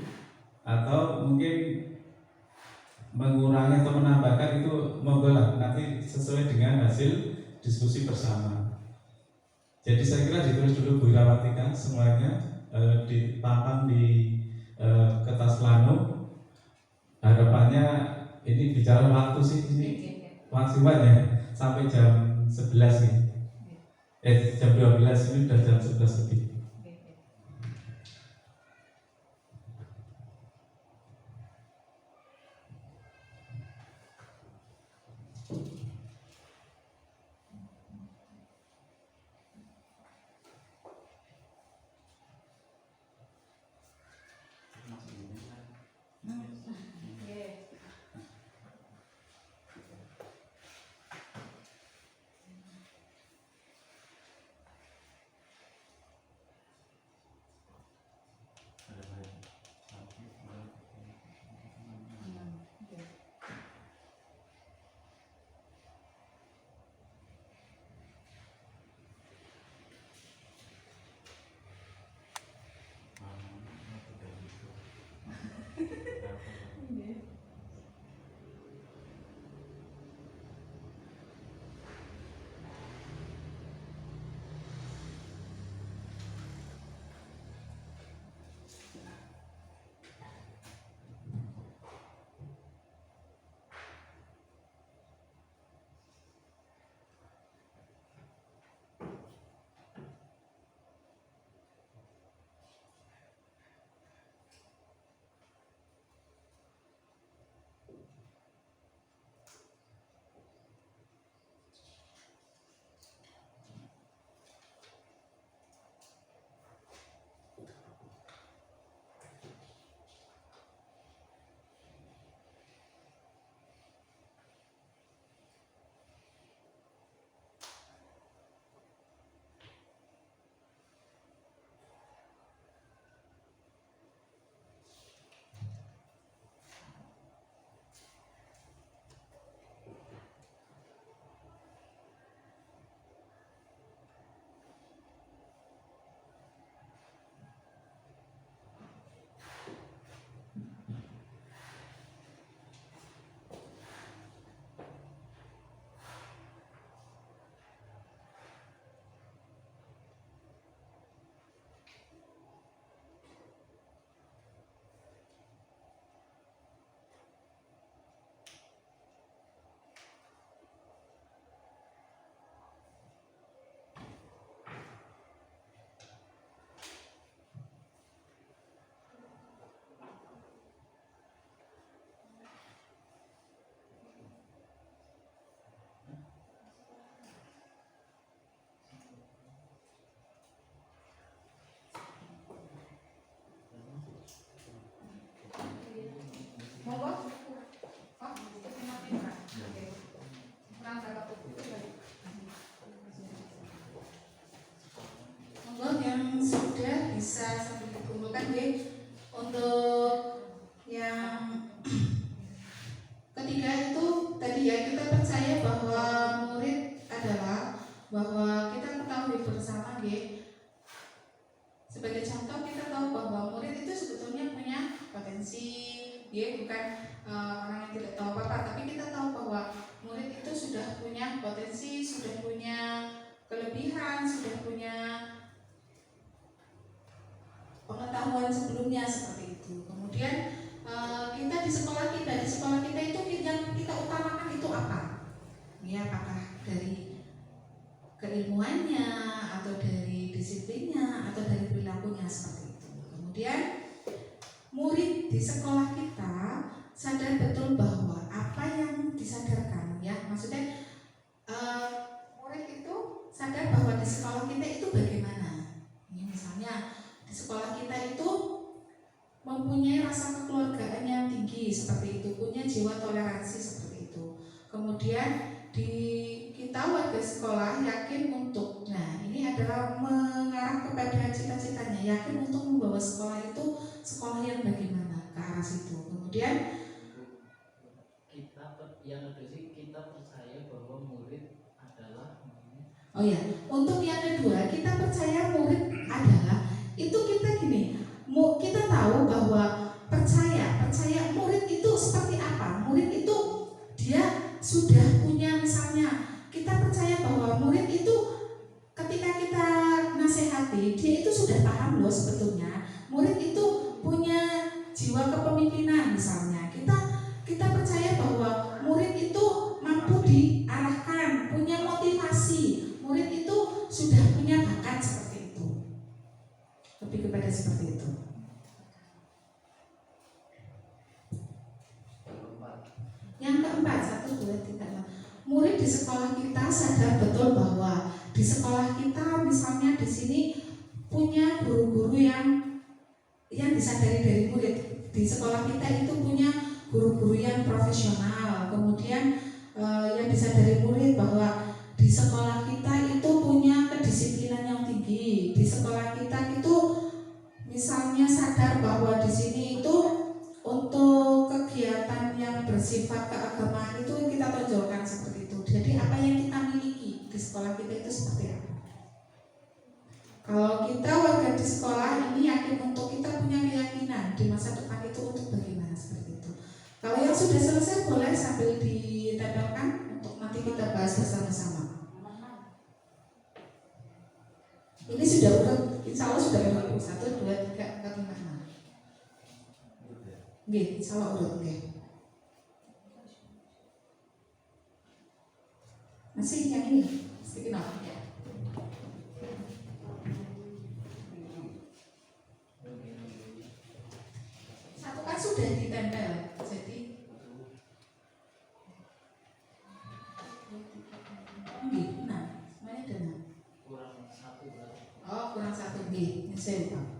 atau mungkin mengurangi atau menambahkan, itu monggo lah, nanti sesuai dengan hasil diskusi bersama. Jadi saya kira ditulis dulu Bu Irawatika semuanya, dipampang di kertas plano. Harapannya ini bicara waktu sih, ini maksimal ya sampai jam 11 nih. Jam 12 ini udah jam 11 lebih. bisa sambil dikumpulkan untuk yang ketiga itu tadi ya, kita percaya bahwa murid adalah bahwa kita ketahui bersama sebagai contoh kita tahu bahwa murid itu sebetulnya punya potensi, bukan orang yang tidak tahu apa-apa, tapi kita tahu bahwa murid itu sudah punya potensi, sudah punya kelebihan, sudah punya pengetahuan sebelumnya seperti itu. Kemudian kita di sekolah kita itu yang kita utamakan itu apa? Ya, apakah dari keilmuannya atau dari disiplinnya atau dari perilakunya seperti itu. Kemudian murid di sekolah kita sadar betul bahwa apa yang disadarkan, ya maksudnya murid itu sadar bahwa di sekolah kita itu bagaimana. Ya, misalnya di sekolah kita itu mempunyai rasa kekeluargaan yang tinggi seperti itu, punya jiwa toleransi seperti itu. Kemudian kita warga sekolah yakin untuk, ini adalah mengarah kepada cita-citanya, yakin untuk membawa sekolah itu sekolah yang bagaimana ke arah situ. Kemudian kita percaya bahwa murid adalah untuk yang kedua kita percaya murid adalah itu kita tahu bahwa percaya murid itu seperti apa. Murid itu dia sudah punya, misalnya kita percaya bahwa murid itu ketika kita nasihati dia itu sudah paham loh sebetulnya. Murid itu punya jiwa kepemimpinan misalnya. Kita percaya bahwa murid itu mampu diarahkan, punya motivasi. Murid itu sudah punya bakat seperti itu. Lebih kepada seperti itu. Yang keempat, 1, 2, 3, 4. Murid di sekolah kita sadar betul bahwa di sekolah kita misalnya di sini punya guru-guru yang disadari dari murid. Di sekolah kita itu punya guru-guru yang profesional. Kemudian yang disadari murid bahwa di sekolah kita itu punya kedisiplinan yang tinggi. Di sekolah kita itu misalnya sadar bahwa di sini itu untuk kegiatan yang bersifat keagamaan itu kita tonjolkan seperti itu. Jadi apa yang kita miliki di sekolah kita itu seperti apa? Kalau kita warga di sekolah ini yakin untuk kita punya keyakinan di masa depan itu untuk bagaimana seperti itu. Kalau yang sudah selesai boleh sambil ditempelkan untuk nanti kita bahas bersama-sama. Ini sudah urut, insya Allah sudah urut 1, 2, 3, 4, 5, 6. Oke, insya Allah urut. Oke. Masih yang ini, sedikit ya. Satu kan sudah ditempel, jadi nah, semuanya ada 6. kurang 1 berarti. Oh, kurang 1 ini saya lupa.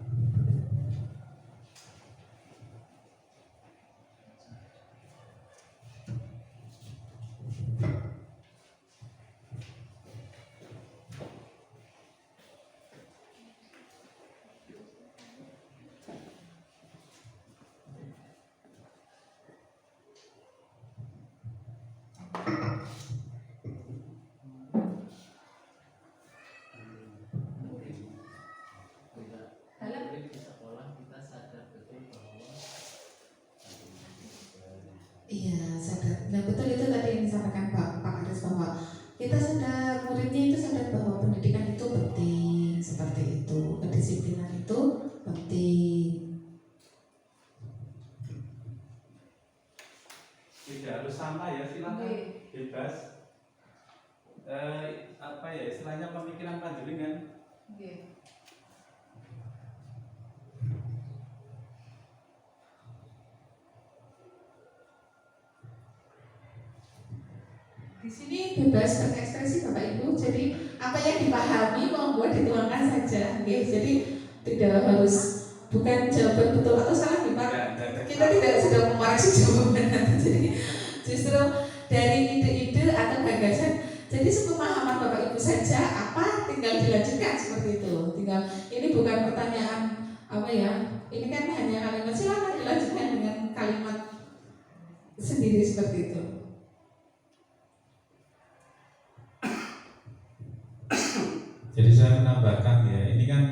Murid di sekolah kita sadar betul bahwa Iya, sadar. Nah, betul itu tadi yang disampaikan Pak Aris bahwa kita sadar, muridnya itu sadar bahwa pendidikan itu penting, seperti itu. Kedisiplinan itu penting. Tidak harus sama ya, silakan bebas. Istilahnya pemikiran panjenengan. Di sini bebas berekspresi Bapak Ibu. Jadi apa yang dipahami monggo dituangkan saja. Jadi tidak harus, bukan jawaban betul atau salah nih Pak. Kita tidak sedang mengoreksi jawaban. Jadi justru dari ide-ide atau gagasan Jadi sepemahaman Bapak Ibu saja apa tinggal dilanjutkan seperti itu. Tinggal ini bukan pertanyaan apa ya. Ini kan hanya kalimat, silakan dilanjutkan dengan kalimat sendiri seperti itu. Jadi saya menambahkan ya, ini kan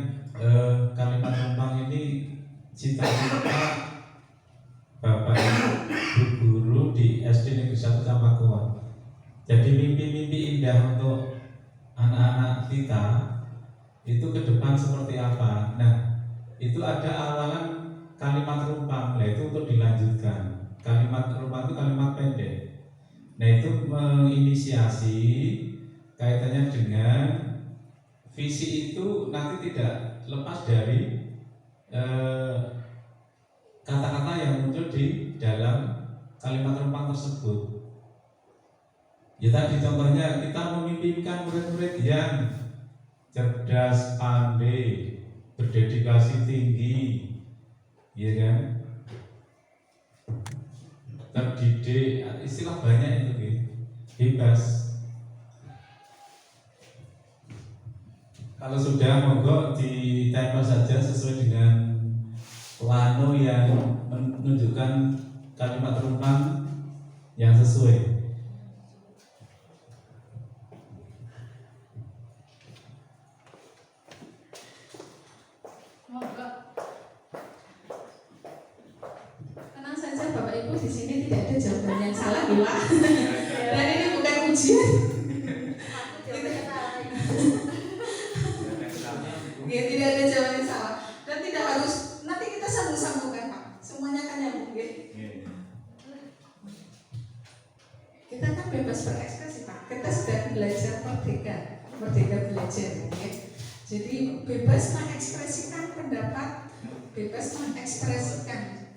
kalimat numpang ini cita-cita Bapak Ibu guru di SD Negeri 1 Cempaka. Jadi mimpi-mimpi indah untuk anak-anak kita itu ke depan seperti apa. Nah, itu ada awalan kalimat rumpang, nah itu untuk dilanjutkan. Kalimat rumpang itu kalimat pendek. Nah itu menginisiasi kaitannya dengan visi itu nanti tidak lepas dari kata-kata yang muncul di dalam kalimat rumpang tersebut. Ya tadi contohnya kita memimpikan murid-murid yang cerdas, pandai, berdedikasi tinggi, ya kan, terdidik, istilah banyak itu gitu. Bebas. Kalau sudah monggo ditempel saja sesuai dengan plano yang menunjukkan kalimat rumpang yang sesuai. Tenang saja Bapak Ibu, di sini tidak ada jawaban yang salah dua. Dan ini bukan ujian. Ya, tidak ada jawaban yang salah. Dan tidak harus nanti kita sambung-sambungkan Pak. Semuanya kan nyambung ya. Kita kan bebas berekspresi Pak. Kita sedang belajar merdeka belajar ya. Jadi bebas mengekspresikan pendapat, bebas mengekspresikan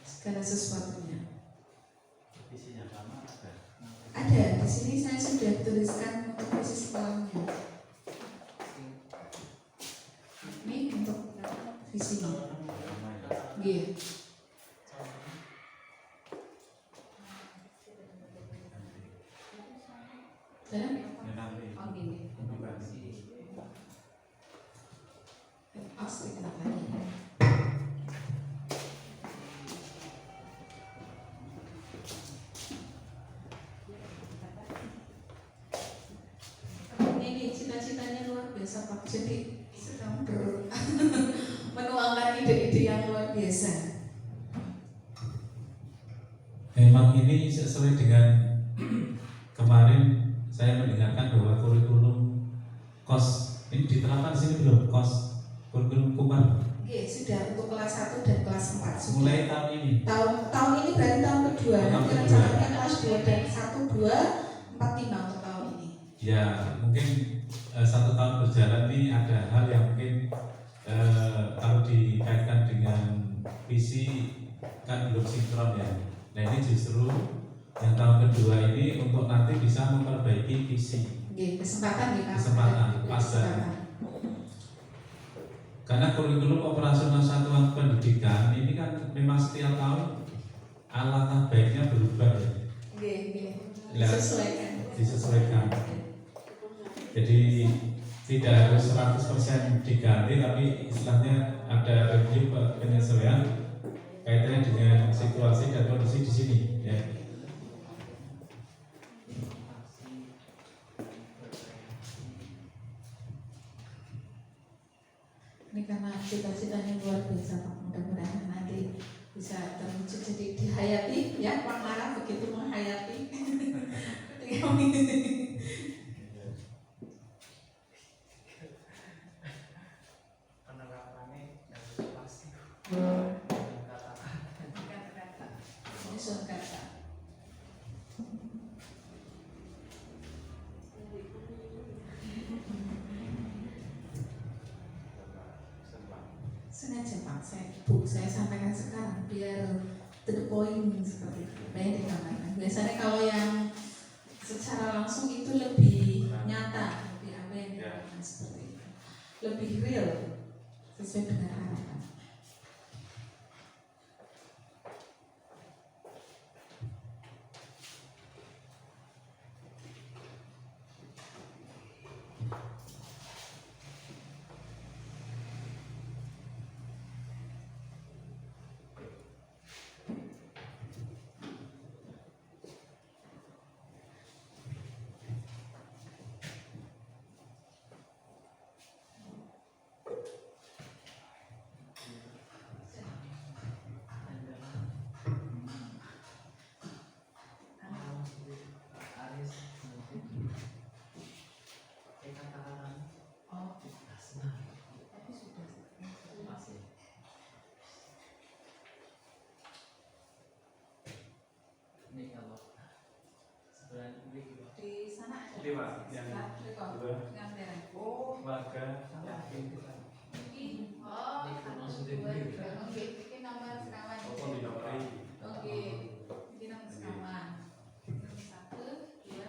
segala sesuatunya. Visinya sama ada. Ada di sini saya sudah tuliskan untuk visi sekolahnya. Ini untuk visinya. Iya. Dan oh gini. Asli kenapa ini? Ini cita-citanya luar biasa Pak. Jadi sedang menuangkan ide-ide yang luar biasa. Memang ini sesuai dengan kemarin saya mendengarkan bahwa kurikulum KOS ini diterapkan di sini belum? KOS kurikulum Kumar. Oke, sudah untuk kelas 1 dan kelas 4 sudah. Mulai tahun ini. Tahun ini berarti tahun kedua. Tahun Nanti kedua. rencananya kelas 2 dan 1, 2, 4, 5 untuk tahun ini. Ya mungkin 1 tahun berjalan ini ada hal yang mungkin kalau dikaitkan dengan visi kan belum sinkron ya. Nah ini justru yang tahun kedua ini untuk nanti bisa memperbaiki visi. Oke, kesempatan ya Pak. Kesempatan, pas. Kesempatan. Karena kurikulum operasional satuan pendidikan ini kan memang setiap tahun alangkah baiknya berubah ya. Oke. Ya. Disesuaikan. Disesuaikan. Jadi tidak harus 100% diganti, tapi istilahnya ada review penyesuaian kaitannya dengan situasi dan kondisi di sini. Ya. Ini karena cita-citanya luar biasa Pak. Mudah-mudahan nanti bisa terwujud jadi dihayati ya. Pak Lara begitu menghayati. Penerapannya harus pasti. Kata-kata. Ini soal kata. Sengaja Pak, saya sampaikan sekarang biar to the point seperti itu. Banyak ditambahkan. Biasanya kalau yang secara langsung itu lebih nyata, lebih apa yang dikatakan seperti itu, lebih real sesuai dengan harapan. Gambaran. Warga yakin kita. Ini oke, ini nomor sekawan. Apa dinomori? Oke, ini nomor sekawan. Nomor 1, 2, 3.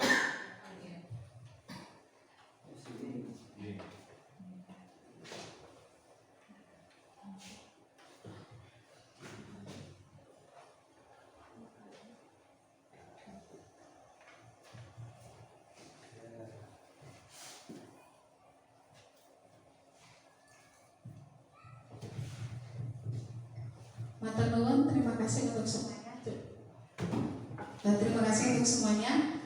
Matur nuwun, terima kasih untuk semuanya. Terima kasih untuk semuanya.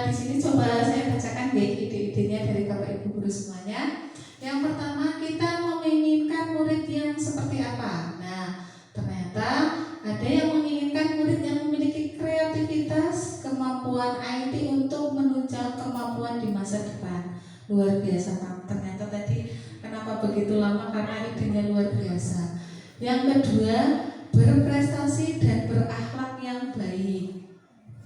Di sini coba saya bacakan deh ide-idenya dari Bapak Ibu guru semuanya. Yang pertama, kita menginginkan murid yang seperti apa? Nah, ternyata ada yang menginginkan murid yang memiliki kreativitas, kemampuan IT untuk menunjang kemampuan di masa depan. Luar biasa, Pak. Ternyata tadi kenapa begitu lama, karena idenya luar biasa. Yang kedua, berprestasi dan berakhlak yang baik.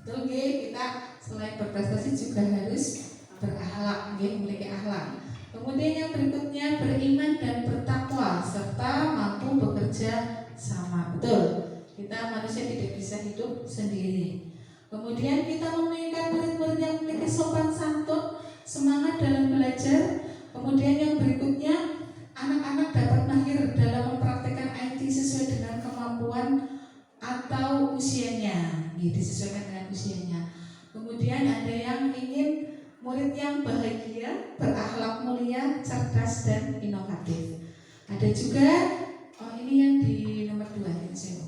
Betul nggih? Kita selain berprestasi juga harus berakhlak, nggih, memiliki akhlak. Kemudian yang berikutnya, beriman dan bertakwa serta mampu bekerja sama. Betul. Kita manusia tidak bisa hidup sendiri. Kemudian kita menginginkan murid-murid yang memiliki sopan santun, semangat dalam belajar. Kemudian yang berikutnya, anak-anak dapat mahir dalam mempraktikkan IT sesuai dengan kemampuan atau usianya, disesuaikan dengan usianya. Kemudian ada yang ingin murid yang bahagia, berakhlak mulia, cerdas dan inovatif. Ada juga, ini yang di nomor 2 yang saya.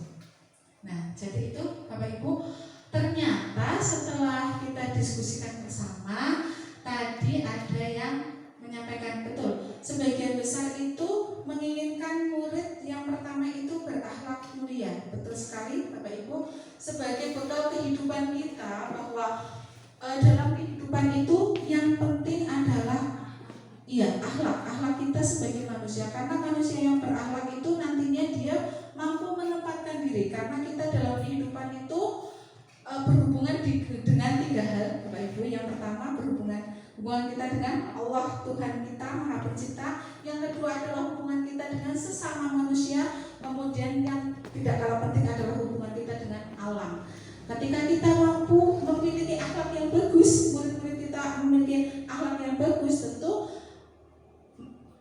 Nah, jadi itu Bapak Ibu, ternyata setelah kita diskusikan bersama, tadi ada yang menyampaikan betul. Sebagian besar itu menginginkan murid yang pertama itu berakhlak mulia. Betul sekali Bapak Ibu. Sebagai bekal kehidupan kita, bahwa dalam kehidupan itu yang penting adalah akhlak kita sebagai manusia. Karena manusia yang berakhlak itu nantinya dia mampu menempatkan diri. Karena kita dalam kehidupan itu berhubungan dengan 3 hal Bapak Ibu. Yang pertama, hubungan kita dengan Allah Tuhan kita Maha Pencipta. Yang kedua adalah hubungan kita dengan sesama manusia. Kemudian yang tidak kalah penting adalah hubungan kita dengan alam. Ketika kita mampu memiliki akhlak yang bagus, murid-murid kita memiliki akhlak yang bagus, tentu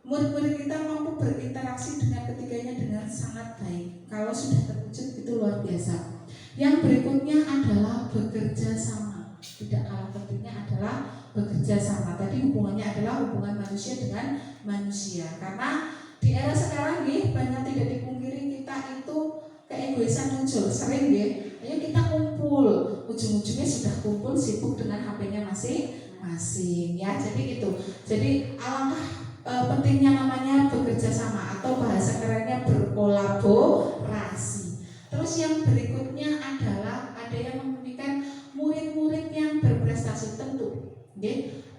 murid-murid kita mampu berinteraksi dengan ketiganya dengan sangat baik. Kalau sudah terwujud itu luar biasa. Yang berikutnya adalah bekerja sama. Tidak kalah pentingnya adalah bekerja sama. Tadi hubungannya adalah hubungan manusia dengan manusia. Karena di era sekarang nih, banyak tidak dipungkiri kita itu keegoisan muncul. Sering nih, ayo kita kumpul. Ujung-ujungnya sudah kumpul sibuk dengan HP-nya masing-masing. Ya, jadi gitu. Jadi alangkah pentingnya namanya bekerja sama, atau bahasa kerennya berkolaborasi. Terus yang berikutnya adalah ada yang memberikan murid-murid yang berprestasi. Tentu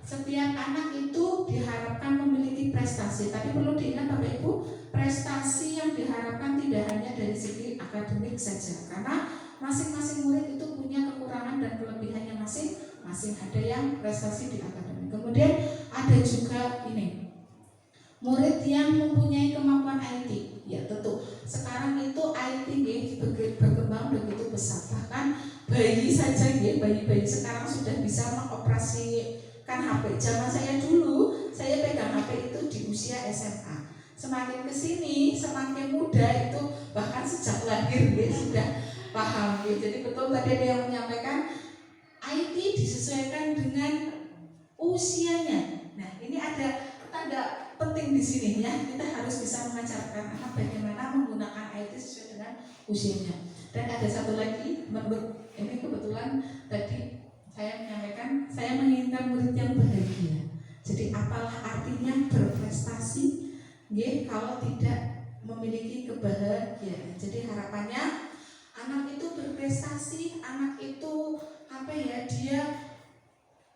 setiap anak itu diharapkan memiliki prestasi. Tapi perlu diingat Bapak Ibu, prestasi yang diharapkan tidak hanya dari segi akademik saja. Karena masing-masing murid itu punya kekurangan dan kelebihannya masing-masing. Ada yang prestasi di akademik. Kemudian ada juga ini, murid yang mempunyai kemampuan IT. Ya tentu, sekarang itu IT berkembang begitu besar. Bahkan bayi saja, bayi-bayi sekarang sudah bisa mengoperasikan HP. Zaman saya dulu, saya pegang HP itu di usia SMA. Semakin kesini, semakin muda itu, bahkan sejak lahir sudah paham. Jadi betul tadi ada yang menyampaikan IT disesuaikan dengan usianya. Nah, ini ada tanda penting di sini ya. Kita harus bisa mengajarkan anak bagaimana menggunakan IT sesuai dengan usianya. Dan ada satu lagi, ini kebetulan tadi saya menyampaikan, saya menginginkan murid yang bahagia. Jadi apalah artinya berprestasi kalau tidak memiliki kebahagiaan. Jadi harapannya anak itu berprestasi, anak itu dia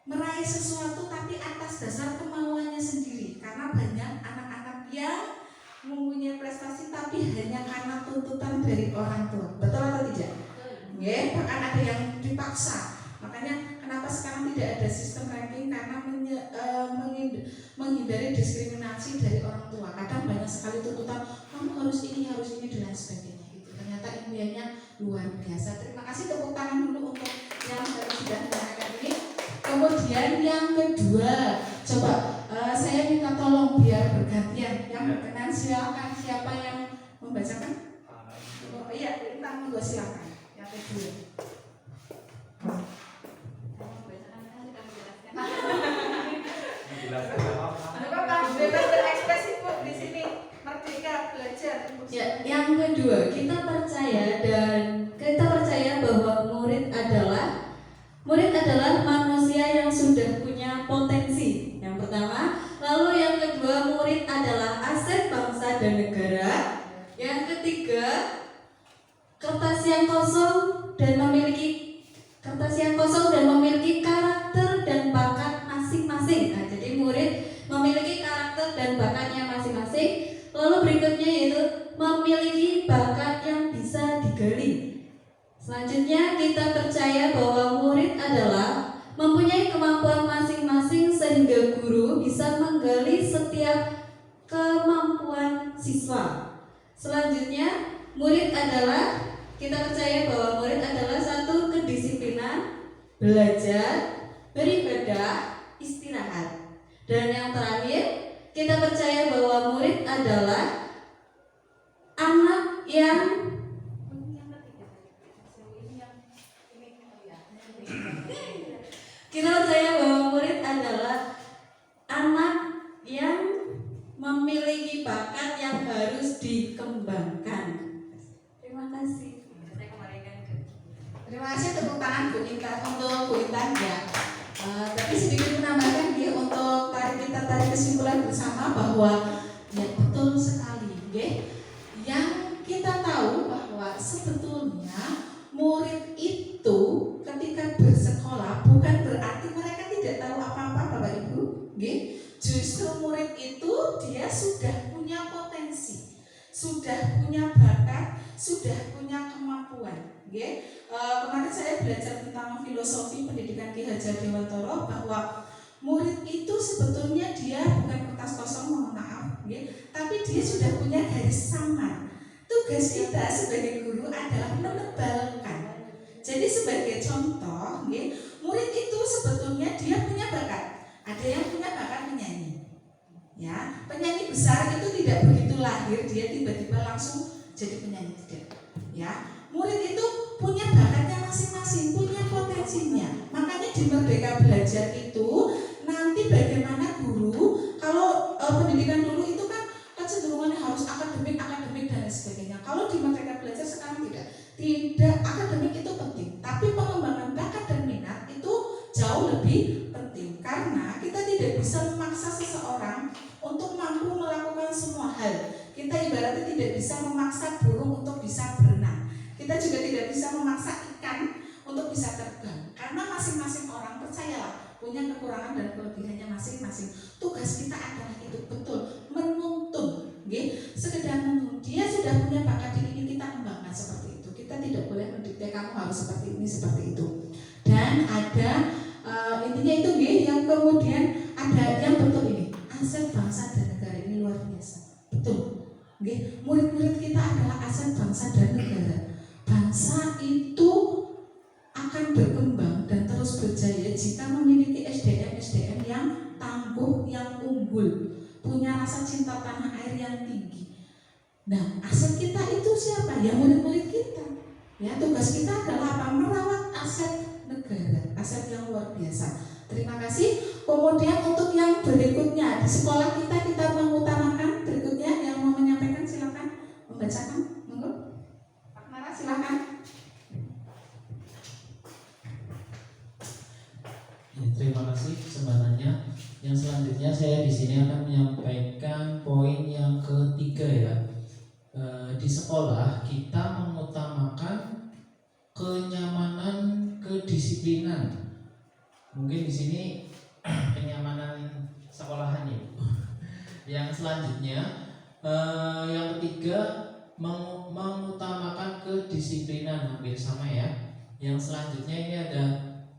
meraih sesuatu tapi atas dasar kemauannya sendiri. Karena banyak anak-anak yang mempunyai prestasi tapi hanya karena tuntutan dari orang tua. Betul atau tidak? Bahkan ada yang dipaksa. Makanya kenapa sekarang tidak ada sistem ranking, karena menghindari diskriminasi dari orang tua. Kadang banyak sekali tuntutan, kamu harus ini, dan lain sebagainya. Gitu. Ternyata ilmiahnya luar biasa. Terima kasih, tepuk tangan dulu untuk yang sudah mendengarkan ini. Kemudian yang kedua, coba saya minta tolong biar bergantian. Yang berkenan silakan, siapa yang membacakan? Oh iya, tentang monggo silakan. Yang kedua. Menjelaskan apa? Ada apa? Bebas berekspresi Bu di sini, merdeka belajar. Ya, yang kedua, kita percaya bahwa murid adalah manusia yang sudah punya potensi. Yang pertama, lalu yang kedua, murid adalah aset bangsa dan negara. Yang ketiga, kertas yang kosong dan memiliki karakter dan bakat masing-masing. Nah, jadi murid memiliki karakter dan bakatnya masing-masing. Lalu berikutnya yaitu memiliki bakat yang bisa digali. Selanjutnya kita percaya bahwa murid adalah mempunyai kemampuan masing-masing sehingga guru bisa menggali setiap kemampuan siswa. Selanjutnya kita percaya bahwa murid adalah satu kedisiplinan, belajar, beribadah, istirahat. Dan yang terakhir, kita percaya bahwa murid adalah anak yang memiliki bakat yang harus dikembangkan. Terima kasih. Terima kasih, tepuk tangan Bu Intan untuk Bu Intan ya. Tapi sedikit menambahkan ya, untuk kita tarik kesimpulan bersama bahwa ya betul sekali ya. Yang kita tahu bahwa sebetulnya murid itu ketika bersekolah bukan berarti mereka tidak tahu apa-apa Bapak Ibu, nggih. Justru murid itu dia sudah punya potensi, sudah punya bakat, sudah punya kemampuan. Okay? Kemarin saya belajar tentang filosofi pendidikan Ki Hajar Dewantara bahwa murid itu sebetulnya dia bukan kertas kosong, mohon maaf, okay? Tapi dia sudah punya garis samar. Tugas kita sebagai guru adalah menebalkan. Jadi sebagai contoh, okay, murid itu sebetulnya dia punya bakat. Ada yang punya bakat menyanyi, ya penyanyi besar itu tidak begitu lahir dia tiba-tiba langsung jadi penyanyi, tidak, ya murid itu punya bakatnya masing-masing, punya potensinya. Makanya di Merdeka Belajar itu nanti bagaimana guru, kalau pendidikan dulu itu kan kecenderungannya harus akademik dan lain sebagainya. Kalau di Merdeka Belajar sekarang tidak akademik itu penting, tapi pengembangan bakat dan minat itu jauh lebih penting, karena kita tidak bisa memaksa seseorang untuk mampu melakukan semua hal. Kita ibaratnya tidak bisa memaksa burung untuk bisa berenang. Kita juga tidak bisa memaksa ikan untuk bisa terbang, karena masing-masing orang, percayalah, punya kekurangan dan kelebihannya masing-masing. Tugas kita adalah itu, betul, menuntun, sekedar menuntun. Dia sudah punya bakat, ingin kita kembangkan seperti itu. Kita tidak boleh mendikte kamu harus seperti ini, seperti itu. Dan ada intinya itu yang kemudian ada yang betul ini, aset bangsa dan negara ini luar biasa, betul. Murid-murid kita adalah aset bangsa dan negara. Bangsa itu akan berkembang dan terus berjaya jika memiliki SDM yang tangguh, yang unggul, punya rasa cinta tanah air yang tinggi. Nah, aset kita itu siapa? Ya murid-murid kita. Ya, tugas kita adalah apa? Merawat aset negara, aset yang luar biasa. Terima kasih. Kemudian untuk yang berikutnya di sekolah kita mengutamakan berikutnya, yang mau menyampaikan silakan membacakan. Monggo. Pak Nara silakan. Ya, terima kasih kesempatannya. Yang selanjutnya saya di sini akan menyampaikan poin yang ketiga ya. Di sekolah kita mengutamakan kenyamanan, kedisiplinan. Mungkin di sini kenyamanan sekolahan ya. Yang selanjutnya yang ketiga mengutamakan kedisiplinan, hampir sama ya. Yang selanjutnya ini ada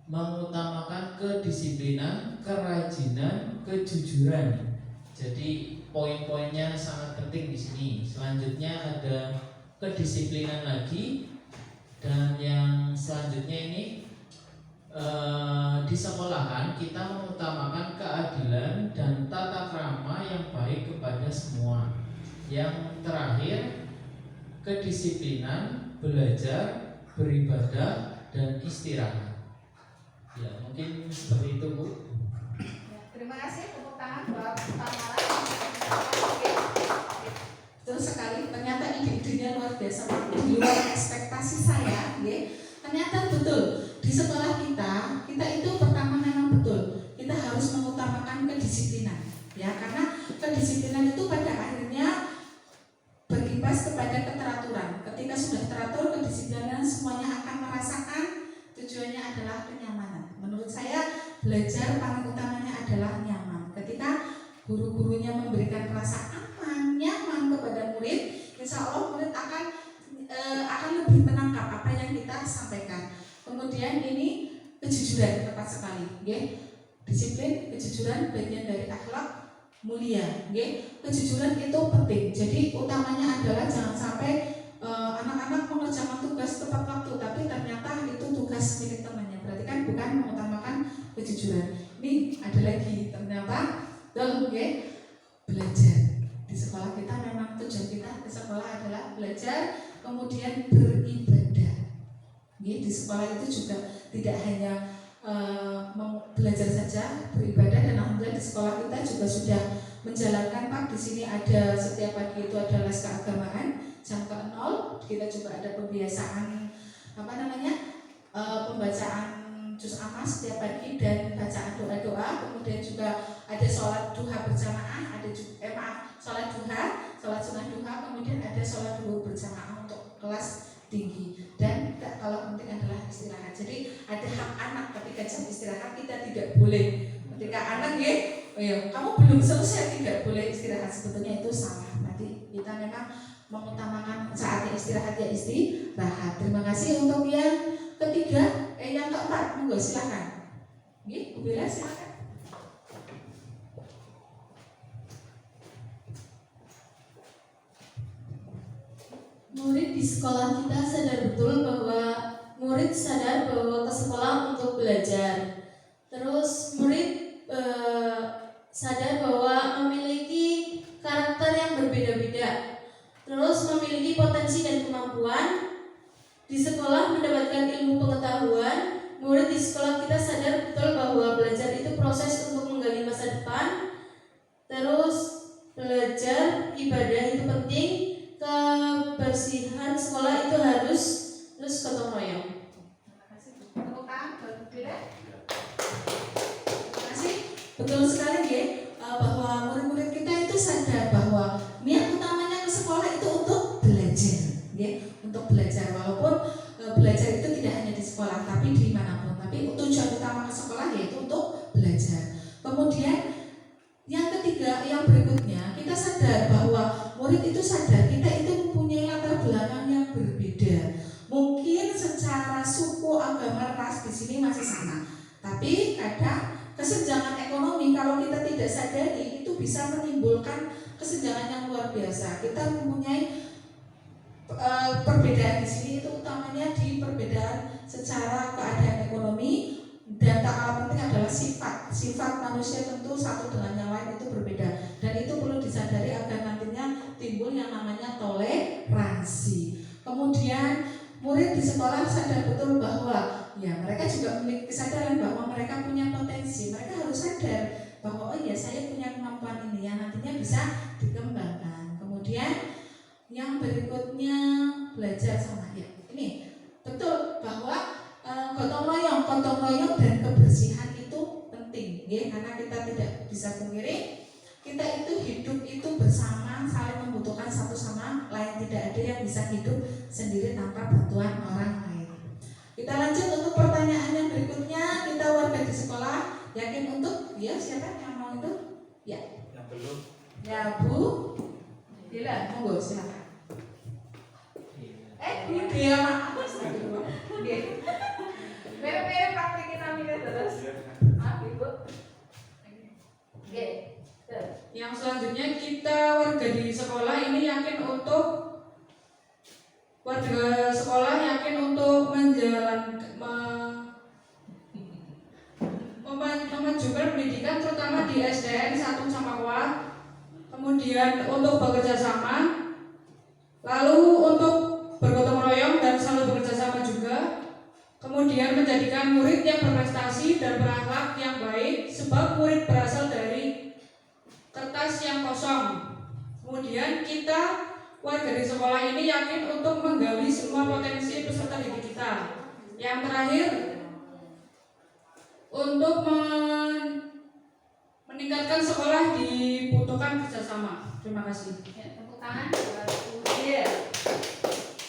mengutamakan kedisiplinan, kerajinan, kejujuran. Jadi poin-poinnya sangat penting di sini. Selanjutnya ada kedisiplinan lagi, dan yang selanjutnya ini di sekolahan kita mengutamakan keadilan dan tata krama yang baik kepada semua. Yang terakhir, kedisiplinan, belajar, beribadah, dan istirahat. Ya, mungkin seperti itu, Bu. Ya, terima kasih, tepuk tangan buat Pak Mala. Betul sekali, ternyata ide-idenya luar biasa, di luar ekspektasi saya, ya. Ternyata betul, di sekolah kita itu pertama memang betul, kita harus mengutamakan kedisiplinan, ya, karena kedisiplinan itu pada akhirnya berimbas kepada keteraturan. Ketika sudah teratur, kedisiplinan semuanya akan merasakan tujuannya adalah kenyamanan. Menurut saya, belajar paling utamanya adalah nyaman. Ketika guru-gurunya memberikan rasa aman, nyaman kepada murid, insya Allah murid akan lebih menangkap apa yang kita sampaikan. Kemudian ini kejujuran, tepat sekali, ya. Disiplin, kejujuran bagian dari akhlak mulia, ya. Kejujuran itu penting. Jadi utamanya adalah jangan sampai anak-anak mengerjakan tugas tepat waktu, tapi ternyata itu tugas milik temannya. Berarti kan bukan mengutamakan kejujuran. Ini ada lagi ternyata, ya, belajar. Di sekolah kita memang tujuan kita di sekolah adalah belajar, kemudian beribadah. Di sekolah itu juga tidak hanya belajar saja, beribadah, dan alhamdulillah di sekolah kita juga sudah menjalankan, Pak. Di sini ada setiap pagi itu ada les keagamaan jam ke-0. Kita juga ada pembiasaan pembacaan juz amma setiap pagi dan bacaan doa-doa. Kemudian juga ada sholat duha berjamaah, sholat duha, sholat sunnah duha, kemudian ada sholat duha berjamaah untuk kelas tinggi. Dan kalau penting adalah istirahat. Jadi ada hak anak ketika jam istirahat kita tidak boleh. Ketika anak kamu belum selesai tidak boleh istirahat, sebetulnya itu salah. Nanti kita memang mengutamakan saatnya istirahat, ya istirahat. Terima kasih. Untuk yang ketiga, yang keempat, monggo silakan. Bu Bella, silakan. Murid di sekolah kita sadar betul bahwa murid sadar bahwa ke sekolah untuk belajar. Terus murid sadar bahwa memiliki karakter yang berbeda-beda. Terus memiliki potensi dan kemampuan. Di sekolah mendapatkan ilmu pengetahuan. Murid di sekolah kita sadar betul bahwa belajar itu proses untuk menggali masa depan. Terus belajar, ibadah itu penting. Kebersihan sekolah itu harus gotong royong. Terima kasih. Tepuk tangan buat Bu Bella. Terima kasih. Betul sekali, ya, bahwa murid-murid kita itu sadar bahwa niat utamanya ke sekolah itu untuk belajar, ya, untuk belajar. Walaupun belajar itu tidak hanya di sekolah, tapi dimanapun. Tapi tujuan utama ke sekolah yaitu untuk belajar. Kemudian yang ketiga, yang berikutnya, kita sadar bahwa murid itu sadar kita itu mempunyai latar belakang yang berbeda. Mungkin secara suku, agama, ras di sini masih sama, tapi kadang kesenjangan ekonomi kalau kita tidak sadari itu bisa menimbulkan kesenjangan yang luar biasa. Kita mempunyai perbedaan di sini itu utamanya di perbedaan secara keadaan ekonomi. Dan tak kalah penting adalah sifat manusia tentu satu dengan yang lain itu berbeda, dan itu perlu disadari agar nantinya timbul yang namanya toleransi. Kemudian murid di sekolah sadar betul bahwa ya mereka juga memiliki kesadaran bahwa mereka punya potensi. Mereka harus sadar bahwa oh ya, saya punya kemampuan ini yang nantinya bisa dikembangkan. Kemudian yang berikutnya belajar sama, ya, ini betul bahwa gotong royong dan kebersihan itu penting, ya, karena kita tidak bisa pungkiri kita itu hidup itu bersama, saling membutuhkan satu sama lain. Tidak ada yang bisa hidup sendiri tanpa bantuan orang lain. Kita lanjut untuk pertanyaan yang berikutnya. Kita warga di sekolah yakin untuk, ya, siapa yang mau itu? Ya, Yang belum. ya, Bu Dila, monggo silakan. Bu Dila, maaf. Mere-mere praktekin namanya terus. Maaf, Ibu. Oke. Yang selanjutnya kita warga di sekolah ini yakin untuk memajukan pendidikan terutama di SDN 1 Cempaka, kemudian untuk bekerja sama, lalu untuk bergotong royong dan selalu bekerja sama juga, kemudian menjadikan murid yang berprestasi dan berakhlak yang baik sebab murid berasal dari kertas yang kosong. Kemudian kita warga di sekolah ini yakin untuk menggali semua potensi peserta didik kita. Yang terakhir, untuk meningkatkan sekolah dibutuhkan kerjasama. Terima kasih. Ya, tepuk tangan. Iya.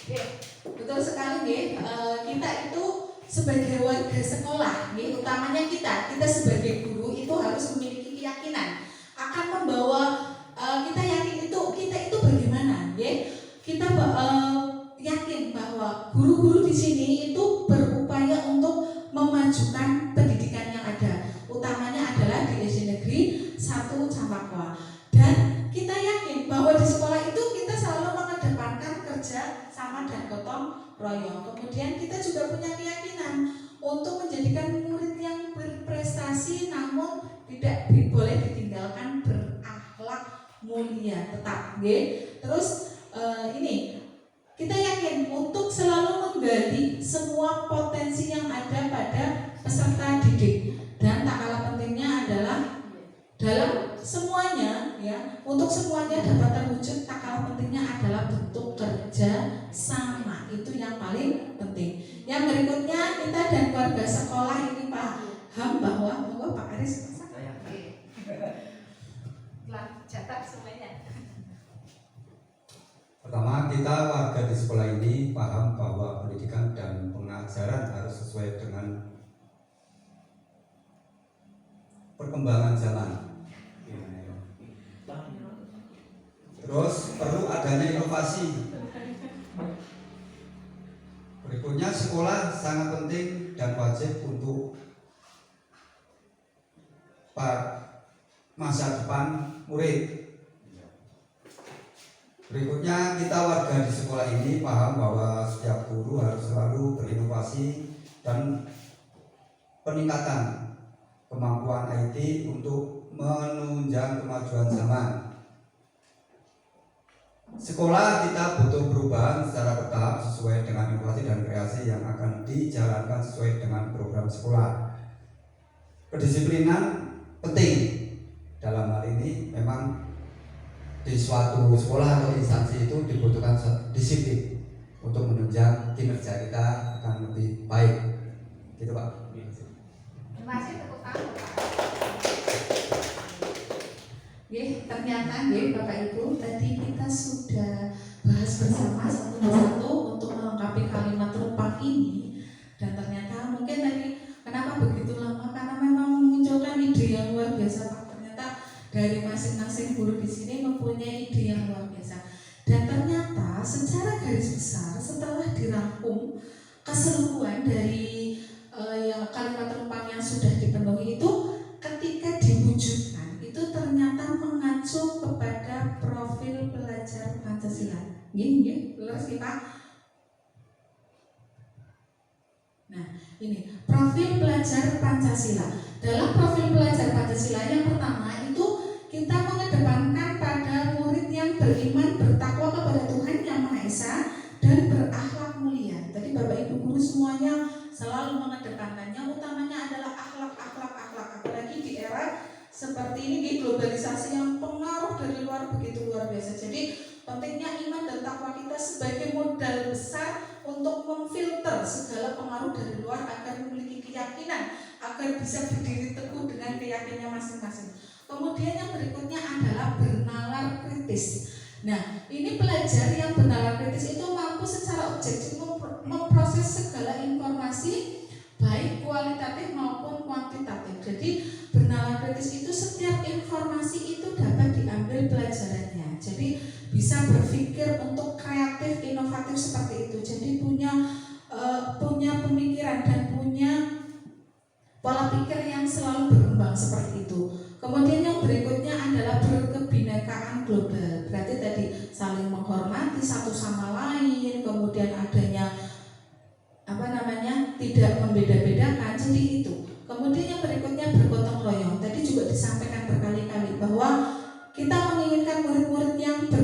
Oke, betul sekali nggih. Kita itu sebagai warga sekolah, nggih, utamanya kita sebagai guru itu harus memiliki keyakinan akan membawa kita yakin itu kita itu bagaimana, nggih. Kita yakin bahwa guru-guru di sini itu berupaya untuk memajukan pendidikan yang ada, utamanya adalah di SD Negeri 1 Cempaka. Dan kita yakin bahwa di sekolah itu kita selalu mengedepankan kerja sama dan gotong royong. Kemudian kita juga punya keyakinan untuk menjadikan murid yang berprestasi namun tidak boleh ditinggalkan berakhlak mulia tetap, nggih. Terus ini kita yakin untuk selalu menggali semua potensi yang ada pada peserta didik, dan tak kalah pentingnya adalah dalam semuanya, ya, untuk semuanya dapat terwujud, tak kalah pentingnya adalah bentuk kerja sama. Itu yang paling penting. Yang berikutnya, kita dan keluarga sekolah ini paham bahwa Pak Aris Catat semuanya. Pertama, kita warga di sekolah ini paham bahwa pendidikan dan pengajaran harus sesuai dengan perkembangan zaman. Terus perlu adanya inovasi. Berikutnya, sekolah sangat penting dan wajib untuk masa depan murid. Berikutnya, kita warga di sekolah ini paham bahwa setiap guru harus selalu berinovasi dan peningkatan kemampuan IT untuk menunjang kemajuan zaman. Sekolah kita butuh perubahan secara bertahap sesuai dengan inovasi dan kreasi yang akan dijalankan sesuai dengan program sekolah. Kedisiplinan penting. Dalam hal ini memang di suatu sekolah atau instansi itu dibutuhkan disiplin untuk menunjang kinerja kita akan lebih baik. Gitu Pak. Terima kasih, tepuk tangan Pak. Ternyata Bapak Ibu, tadi kita sudah bahas bersama satu persatu untuk melengkapi kalimat rupak ini, dan ternyata mungkin tadi kenapa begitu lama, karena memang memunculkan ide yang luar biasa Pak. Ternyata dari masing-masing guru di sini mempunyai ide yang luar biasa, dan ternyata secara garis besar setelah dirangkum keseluruhan dari kalimat rupak yang sudah dipenuhi itu, ketika diwujudkan itu ternyata mengacu kepada profil pelajar Pancasila. Terus kita. Nah, ini profil pelajar Pancasila. Dalam profil pelajar Pancasila yang pertama itu kita mengedepankan pada murid yang beriman, bertakwa kepada Tuhan Yang Maha Esa dan berakhlak mulia. Tadi Bapak Ibu guru semuanya selalu mengedepankannya, utamanya adalah akhlak. Apalagi di era seperti ini, di globalisasi yang pengaruh dari luar begitu luar biasa. Jadi pentingnya iman dan takwa kita sebagai modal besar untuk memfilter segala pengaruh dari luar agar memiliki keyakinan, agar bisa berdiri teguh dengan keyakinannya masing-masing. Kemudian yang berikutnya adalah bernalar kritis. Nah, ini pelajar yang bernalar kritis itu mampu secara objektif memproses segala informasi baik kualitatif maupun kuantitatif. Jadi bernalar kritis itu setiap informasi itu dapat diambil pelajarannya. Jadi bisa berpikir untuk kreatif, inovatif seperti itu. Jadi punya pemikiran dan punya pola pikir yang selalu berkembang seperti itu. Kemudian yang berikutnya adalah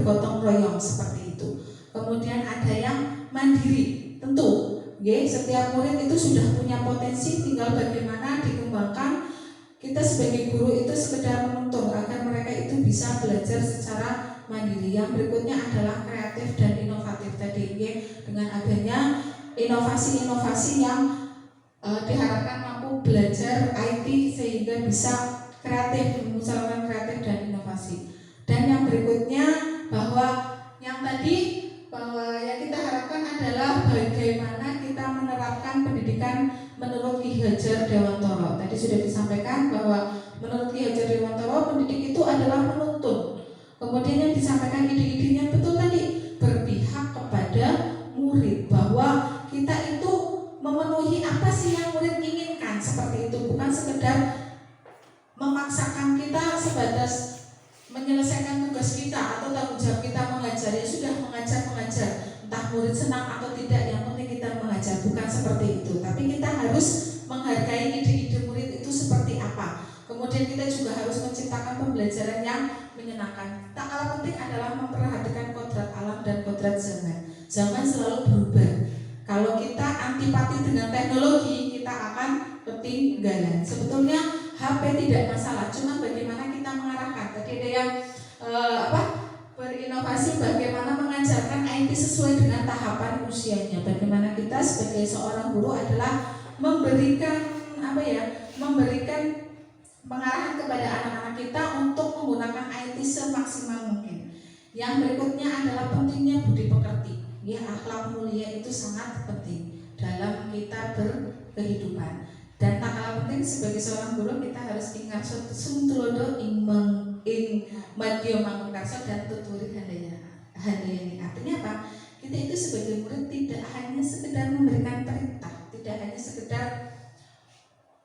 bergotong royong seperti itu. Kemudian ada yang mandiri, tentu setiap murid itu sudah punya potensi, tinggal bagaimana dikembangkan. Kita sebagai guru itu sekedar menuntun agar mereka itu bisa belajar secara mandiri. Yang berikutnya adalah kreatif dan inovatif tadi, dengan adanya inovasi-inovasi yang diharapkan mampu belajar IT sehingga bisa kreatif, misalkan kreatif dan inovasi. Dan yang berikutnya bahwa yang tadi bahwa yang kita harapkan adalah bagaimana kita menerapkan pendidikan menurut Ki Hajar Dewantara. Tadi sudah disampaikan bahwa menurut Ki Hajar Dewantara pendidik itu adalah menuntun. Kemudian yang disampaikan ide-idenya betul tadi, berpihak kepada murid bahwa kita itu memenuhi apa sih yang murid inginkan, seperti itu, bukan sekedar memaksakan kita sebatas menyelesaikan tugas kita atau tanggung jawab kita mengajar. Ya sudah, mengajar entah murid senang atau tidak, yang penting kita mengajar, bukan seperti itu. Tapi kita harus menghargai ide-ide murid itu seperti apa. Kemudian kita juga harus menciptakan pembelajaran yang menyenangkan. Tak kalah penting adalah memperhatikan kodrat alam dan kodrat zaman. Zaman selalu berubah. Kalau kita antipati dengan teknologi, kita akan ketinggalan. Sebetulnya HP tidak masalah, cuma bagaimana kita mengarahkan. Tadi ada yang berinovasi bagaimana mengajarkan IT sesuai dengan tahapan usianya. Bagaimana kita sebagai seorang guru adalah memberikan pengarahan kepada anak-anak kita untuk menggunakan IT semaksimal mungkin. Yang berikutnya adalah pentingnya budi pekerti. Ya, akhlak mulia itu sangat penting dalam kita berkehidupan. Dan tak kalah penting sebagai seorang guru kita harus ingat suntulodo ing madya mangkarsa dan tuturi handayani. Artinya apa? Kita itu sebagai murid tidak hanya sekedar memberikan perintah, tidak hanya sekedar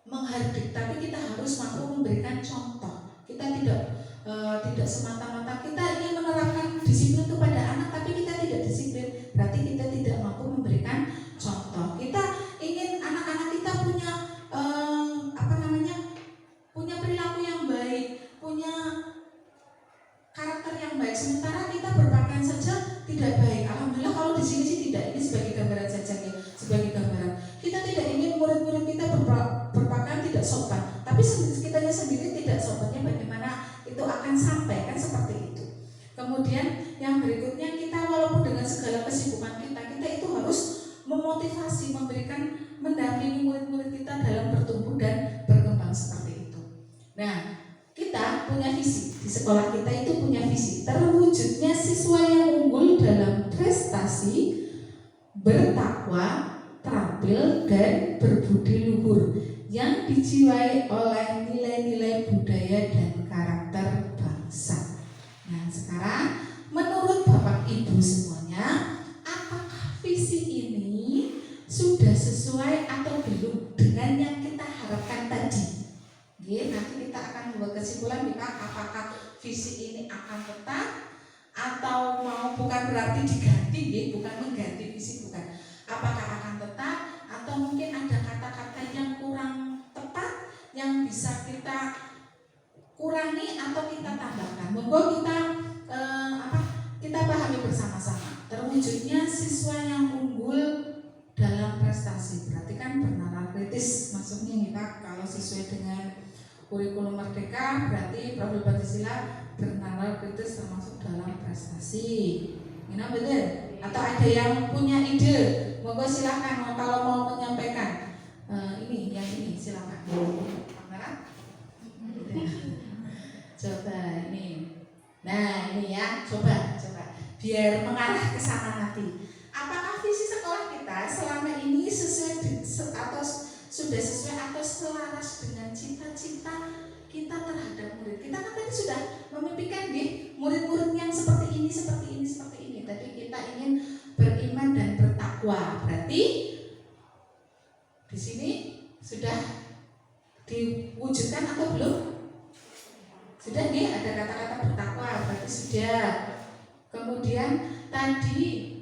menghardik, tapi kita harus mampu memberikan contoh. Kita tidak semata-mata kita ingin menerapkan disiplin kepada anak, tapi kita tidak disiplin, berarti kita tidak mampu memberikan contoh. Kita ingin anak-anak kita punya punya perilaku yang baik, punya karakter yang baik, sementara kita berpakaian saja tidak baik. Alhamdulillah kalau di sini sih tidak, ini sebagai gambaran saja ya, sebagai gambaran. Kita tidak ingin murid-murid kita berpakaian tidak sopan, tapi kitanya sendiri tidak sopannya bagaimana itu akan sampai, kan seperti itu. Kemudian yang berikutnya, kita walaupun dengan segala kesibukan kita itu harus memotivasi, mendampingi murid-murid kita dalam bertumbuh dan berkembang seperti itu. Nah, kita punya visi, di sekolah kita itu punya visi, terwujudnya siswa yang unggul dalam prestasi, bertakwa, terampil, dan berbudi luhur, yang dijiwai oleh nilai-nilai budaya dan karakter bangsa. Nah, sekarang menurut Bapak Ibu semuanya, apakah visi ini sudah sesuai atau belum dengan yang kita harapkan tadi? Nanti kita akan membuat kesimpulan apakah visi ini akan tetap atau bukan berarti diganti, bukan mengganti visi, bukan. Apakah akan tetap atau mungkin ada kata-kata yang kurang tepat yang bisa kita kurangi atau kita tambahkan. Monggo kita pahami bersama-sama. Terwujudnya siswa yang unggul dalam prestasi, berarti kan bernalar kritis maksudnya kita kalau sesuai dengan kurikulum Merdeka, berarti Profil Pancasila bernalar kritis termasuk dalam prestasi. Ini betul? Atau ada yang punya ide? Monggo silakan kalau mau menyampaikan. Ini silakan. Kamera. Coba ini. Nah, ini ya, coba. Biar mengarah ke sana nanti. Apakah visi sekolah kita selama ini sudah sesuai atau selaras dengan cita-cita kita terhadap murid? Kita kan tadi sudah memimpikan murid-murid yang seperti ini. Tadi kita ingin beriman dan bertakwa. Berarti di sini sudah diwujudkan atau belum? Sudah ada kata-kata bertakwa, berarti sudah. Kemudian tadi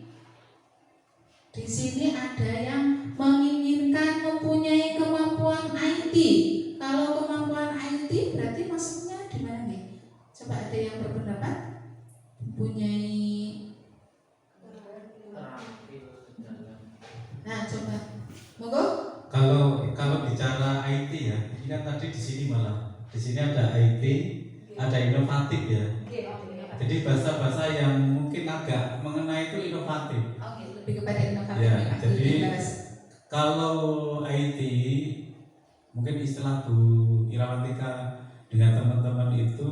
di sini ada yang menginginkan mempunyai kemampuan IT. Kalau kemampuan IT berarti maksudnya di mana nih? Coba ada yang berpendapat? mempunyai. terampil dalam Nah, coba. Monggo. Kalau bicara IT ya, ini kan tadi di sini malah di sini ada IT, ada inovatif ya. Jadi bahasa-bahasa yang mungkin agak mengenai itu inovatif. Oke, lebih kepada inovatif. Ya, Pak. jadi Dibahas. kalau IT mungkin istilah Bu Irawantika dengan teman-teman itu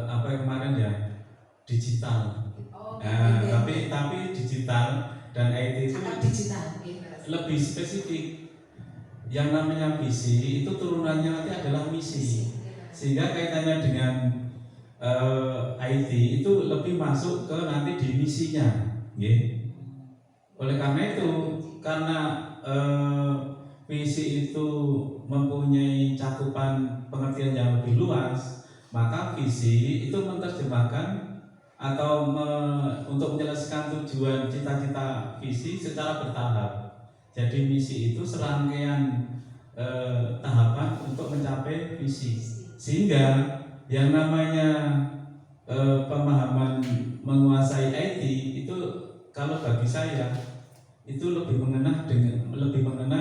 apa yang kemarin ya, digital. Oh, Nah, gitu. tapi digital dan IT itu Sangat digital. Gitu. lebih spesifik. Yang namanya visi itu turunannya nanti adalah misi. Sehingga kaitannya dengan IT itu lebih masuk ke nanti di misinya. Nggih. Oleh karena itu, karena visi itu mempunyai cakupan pengertian yang lebih luas, maka visi itu menerjemahkan atau untuk menyelesaikan tujuan cita-cita visi secara bertahap. Jadi misi itu serangkaian tahapan untuk mencapai visi. Sehingga yang namanya pemahaman menguasai IT itu kalau bagi saya itu lebih mengena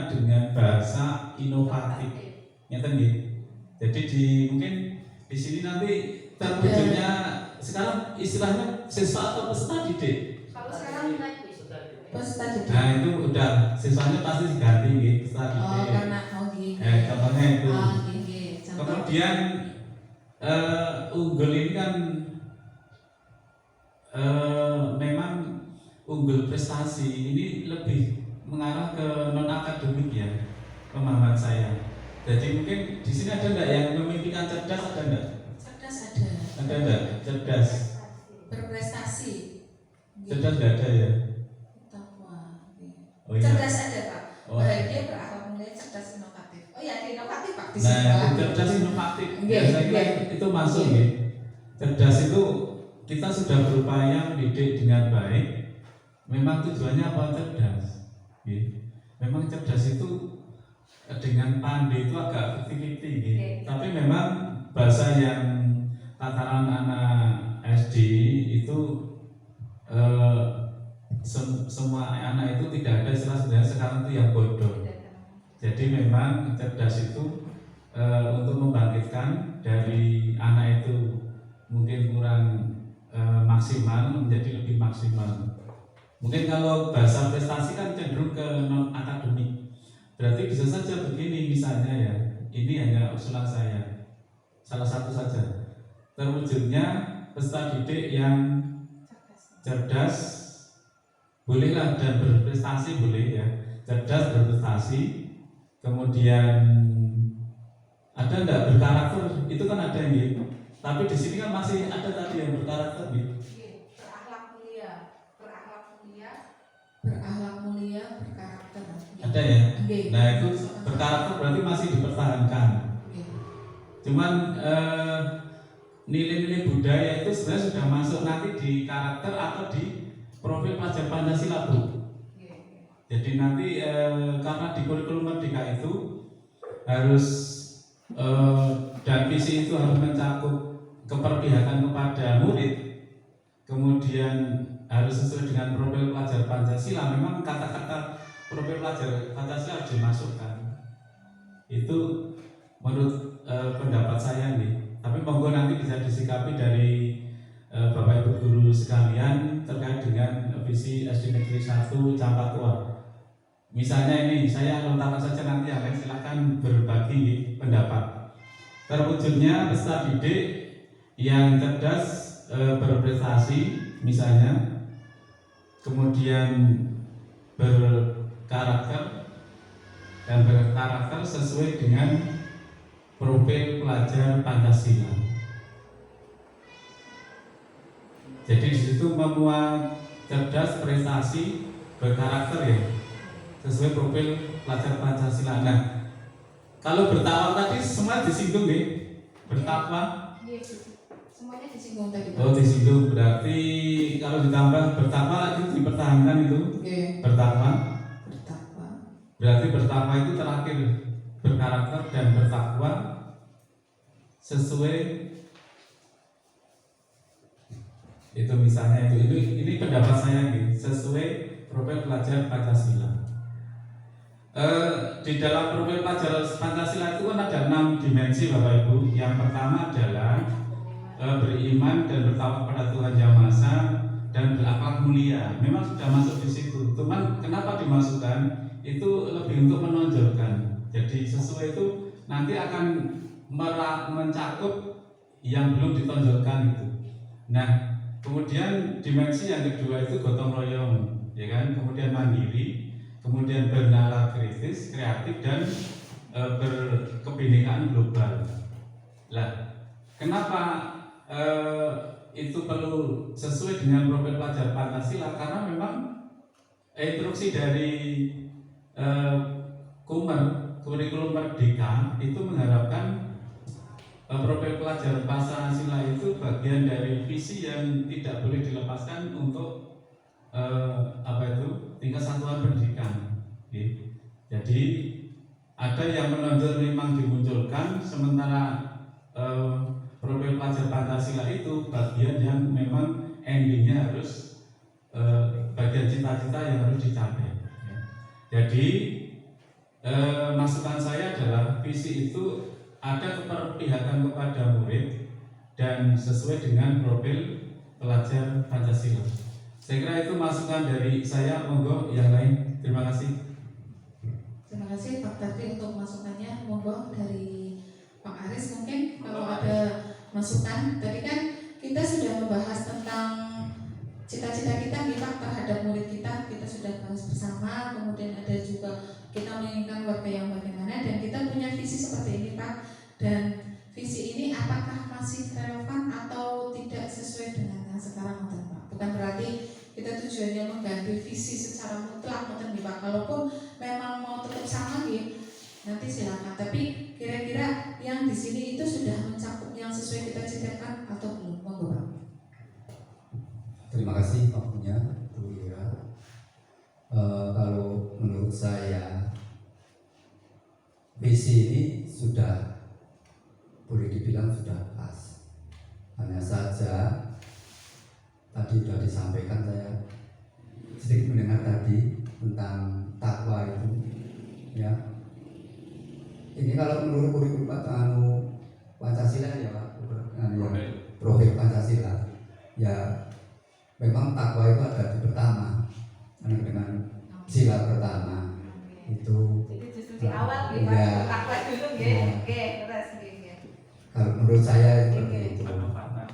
dengan bahasa inovatif. Ngeten nggih. Jadi mungkin di sini nanti terwujudnya sekarang istilahnya siswa atau peserta didik. Kalau sekarang Peserta didik. Nah itu udah siswanya pasti diganti nggih peserta Oh, didik. karena gitu. Contohnya itu. Gitu. Contoh. Kemudian unggul ini kan memang unggul prestasi ini lebih mengarah ke non akademik ya pemahaman saya. Jadi mungkin di sini ada enggak yang memimpikan cerdas, ada enggak? Cerdas ada. Ada enggak? Cerdas. Berprestasi. Cerdas enggak ada ya? Takwa. Oh iya. Cerdas ada, Pak. Oh. Bahagia, berakhlak mulia, cerdas, inovatif. Oh ya, ada inovatif, Pak. Di Nah, sini, Pak. cerdas inovatif. Nggih, Ya, saya kira nggih. itu masuk nggih. Cerdas itu kita sudah berupaya mendidik dengan baik. Memang tujuannya apa cerdas? Nggih. Memang cerdas itu dengan pandai itu agak 50-50 gitu. Tapi memang bahasa yang tataran anak SD itu semua anak itu tidak ada istilah sebenarnya sekarang itu yang bodoh. Jadi memang cerdas itu untuk membangkitkan dari anak itu mungkin kurang maksimal menjadi lebih maksimal. Mungkin kalau bahasa prestasi kan cenderung ke non akademik. Berarti bisa saja begini misalnya ya, ini hanya usulan saya, salah satu saja. Terwujudnya peserta didik yang cerdas, bolehlah dan berprestasi boleh ya, cerdas berprestasi, kemudian ada enggak berkarakter, itu kan ada yang gitu. Tapi di sini kan masih ada tadi yang berkarakter gitu. berakhlak mulia, Berakhlak mulia, berkarakter. Ada ya. Nggih. Nah itu berkarakter berarti masih dipertahankan. Nggih. Cuman nilai-nilai budaya itu sebenarnya sudah masuk nanti di karakter atau di profil pelajar Pancasila Bu. Jadi nanti karena di kurikulum merdeka itu harus dan visi itu harus mencakup keperpihakan kepada murid, kemudian harus sesuai dengan profil pelajar Pancasila. Memang kata-kata profil pelajar Pancasila harus dimasukkan. Itu menurut pendapat saya nih. Tapi monggo nanti bisa disikapi dari Bapak Ibu guru sekalian terkait dengan visi SD Negeri 1 Campakua. Misalnya ini, saya lontarkan saja nanti yang lain silakan berbagi pendapat. Terwujudnya peserta didik yang cerdas berprestasi misalnya, kemudian berkarakter dan berkarakter sesuai dengan profil pelajar Pancasila. Jadi di situ memuat cerdas, prestasi, berkarakter ya, sesuai profil pelajar Pancasila. Nah, kalau bertakwa tadi semua disinggung nih, bertakwa. Semuanya disinggung tadi. Oh disinggung, berarti kalau ditambah bertakwa itu dipertahankan itu. Nggih. Bertakwa. Bertakwa. Berarti bertakwa itu terakhir, berkarakter dan bertakwa sesuai Itu misalnya ini pendapat saya nih, sesuai profil pelajar Pancasila. Di dalam profil pelajar Pancasila itu kan ada 6 dimensi Bapak Ibu. Yang pertama adalah beriman dan bertakwa kepada Tuhan Yang Maha Esa dan berakhlak mulia. Memang sudah masuk di situ. Cuman kenapa dimasukkan? Itu lebih untuk menonjolkan. Jadi sesuai itu nanti akan mencakup yang belum ditonjolkan itu. Nah, kemudian dimensi yang kedua itu gotong royong, ya kan? Kemudian mandiri, kemudian bernalar kritis, kreatif dan berkebinekaan global. Lah, kenapa itu perlu sesuai dengan profil pelajar Pancasila? Karena memang instruksi dari kurikulum Merdeka itu mengharapkan profil pelajar Pancasila itu bagian dari visi yang tidak boleh dilepaskan untuk tingkat satuan pendidikan. Jadi ada yang menonjol memang dimunculkan, sementara profil pelajar Pancasila itu bagian yang memang endingnya harus bagian cita-cita yang harus dicapai. Jadi masukan saya adalah visi itu ada keberpihakan kepada murid dan sesuai dengan profil pelajar Pancasila. Saya kira itu masukan dari saya. Monggo yang lain. Terima kasih. Terima kasih Pak Tardi untuk masukannya. Monggo dari Pak Aris mungkin kalau ada masukan. Tadi kan kita sudah membahas tentang cita-cita kita terhadap murid kita sudah bahas bersama. Kemudian ada juga kita menginginkan warga yang bagaimana, dan kita punya visi seperti ini Pak. Dan visi ini apakah masih relevan atau tidak sesuai dengan yang sekarang Pak? Bukan berarti kita tujuannya mengganti visi secara mutlak Pak. Kalaupun memang mau tetap sama nanti silakan. Tapi kira-kira yang di sini itu sudah mencakup yang sesuai kita cita-citakan atau belum? Monggo Pak. Terima kasih waktunya Bu Ira. Kalau menurut saya visi ini sudah boleh dibilang sudah pas. Hanya saja tadi sudah disampaikan, saya sedikit mendengar tadi tentang takwa itu, ya. Ini kalau menurut kurikulum Pancasila ya Pak, profil Pancasila, ya memang takwa itu ada di pertama, dengan sila pertama itu. Jadi justru di awal Ya. takwa dulu Ya. Oke, terus nggih. Kalau menurut saya Oke. seperti itu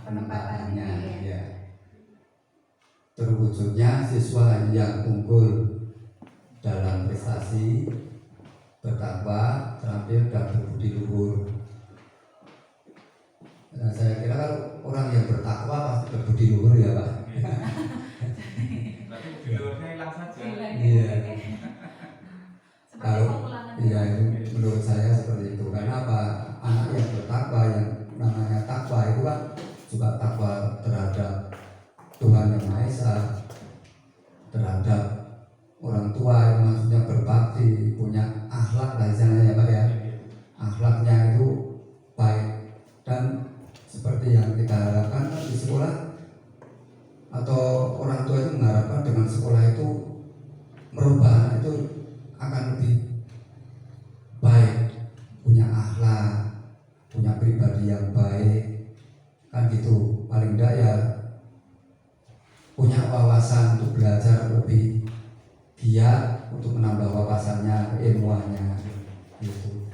Penempatannya, ya. Terwujudnya siswa yang unggul dalam prestasi, bertakwa, terampil dan berbudi luhur. Nah, saya kira kalau orang yang bertakwa pasti berbudi luhur ya Pak. Tapi beliaunya hilang saja. Iya. Seperti Kalau pengulangan. iya itu menurut saya seperti itu. Karena apa? Anak yang bertakwa, yang namanya takwa itu kan juga takwa terhadap Tuhan Yang Maha Esa, terhadap orang tua, yang maksudnya berbakti, punya akhlak lah istilahnya ya Pak ya. Akhlaknya itu baik, dan seperti yang kita harapkan di sekolah, atau orang tua itu mengharapkan dengan sekolah itu merubah anak itu akan lebih baik, punya akhlak, punya pribadi yang baik, kan gitu. Paling tidak ya punya wawasan untuk belajar lebih giat, untuk menambah wawasannya, ilmuannya gitu.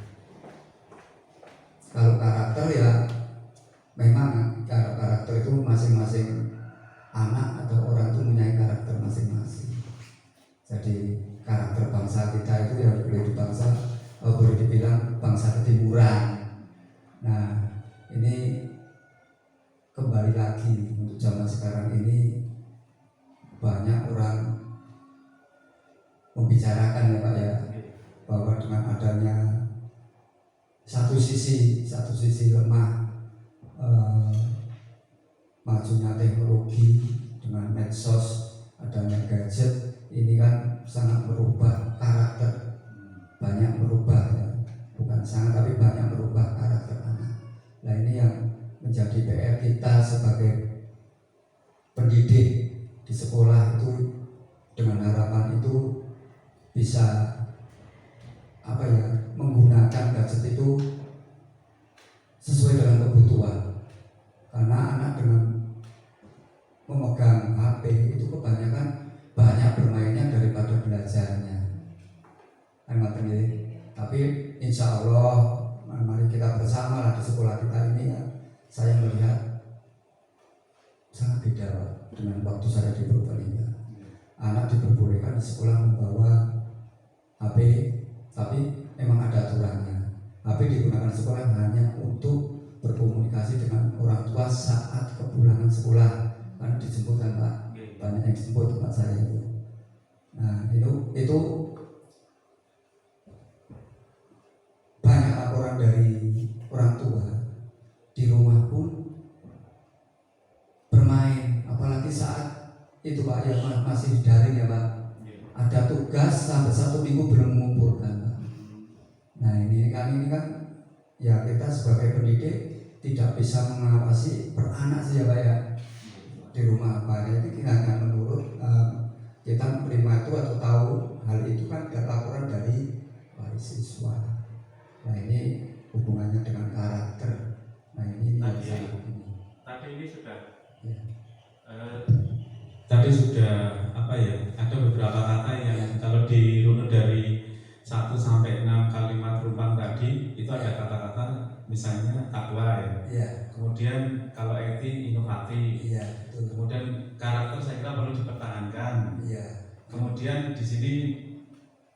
Kalau karakter ya memang karakter itu masing-masing anak atau orang itu punya karakter masing-masing. Jadi karakter bangsa kita itu ya boleh dibilang bangsa ketimuran. Nah, ini kembali lagi untuk zaman sekarang ini banyak orang membicarakan ya Pak ya, bahwa dengan adanya satu sisi lemah majunya teknologi dengan medsos, adanya gadget, ini kan sangat merubah karakter, banyak merubah ya, bukan sangat tapi banyak merubah karakter anak. Nah ini yang menjadi PR kita sebagai pendidik di sekolah itu dengan harapan itu bisa menggunakan gadget itu sesuai dengan kebutuhan. Karena anak dengan memegang HP itu kebanyakan banyak bermainnya daripada belajarnya. Tapi insya Allah mari kita bersama lah di sekolah kita ini ya, saya melihat sangat beda Pak, dengan waktu saya di Purbalingga. Anak diperbolehkan di sekolah membawa HP, tapi memang ada aturannya. HP digunakan sekolah hanya untuk berkomunikasi dengan orang tua saat kepulangan sekolah. Karena dijemput kan Pak, banyak yang dijemput tempat saya itu. Nah itu banyak laporan dari orang tua di rumah pun bermain, apalagi saat itu Pak ya masih daring ya Pak. Ada tugas sampai 1 minggu belum mengumpulkan Pak. Nah ini kan ya kita sebagai pendidik tidak bisa mengawasi beranak sih ya Pak ya di rumah Pak. Jadi hanya menurut kita menerima itu atau tahu hal itu kan ada laporan dari wali siswa. Nah ini hubungannya dengan karakter. Nah ini Tadi ini sudah ya. Tadi sudah ada beberapa kata yang kalau dirunut dari 1 sampai 6 kalimat rumpang tadi itu ada kata-kata misalnya takwa ya. Iya. Kemudian kalau eti inovatif. Iya, betul. Kemudian karakter saya kira perlu dipertahankan. Iya. Kemudian di sini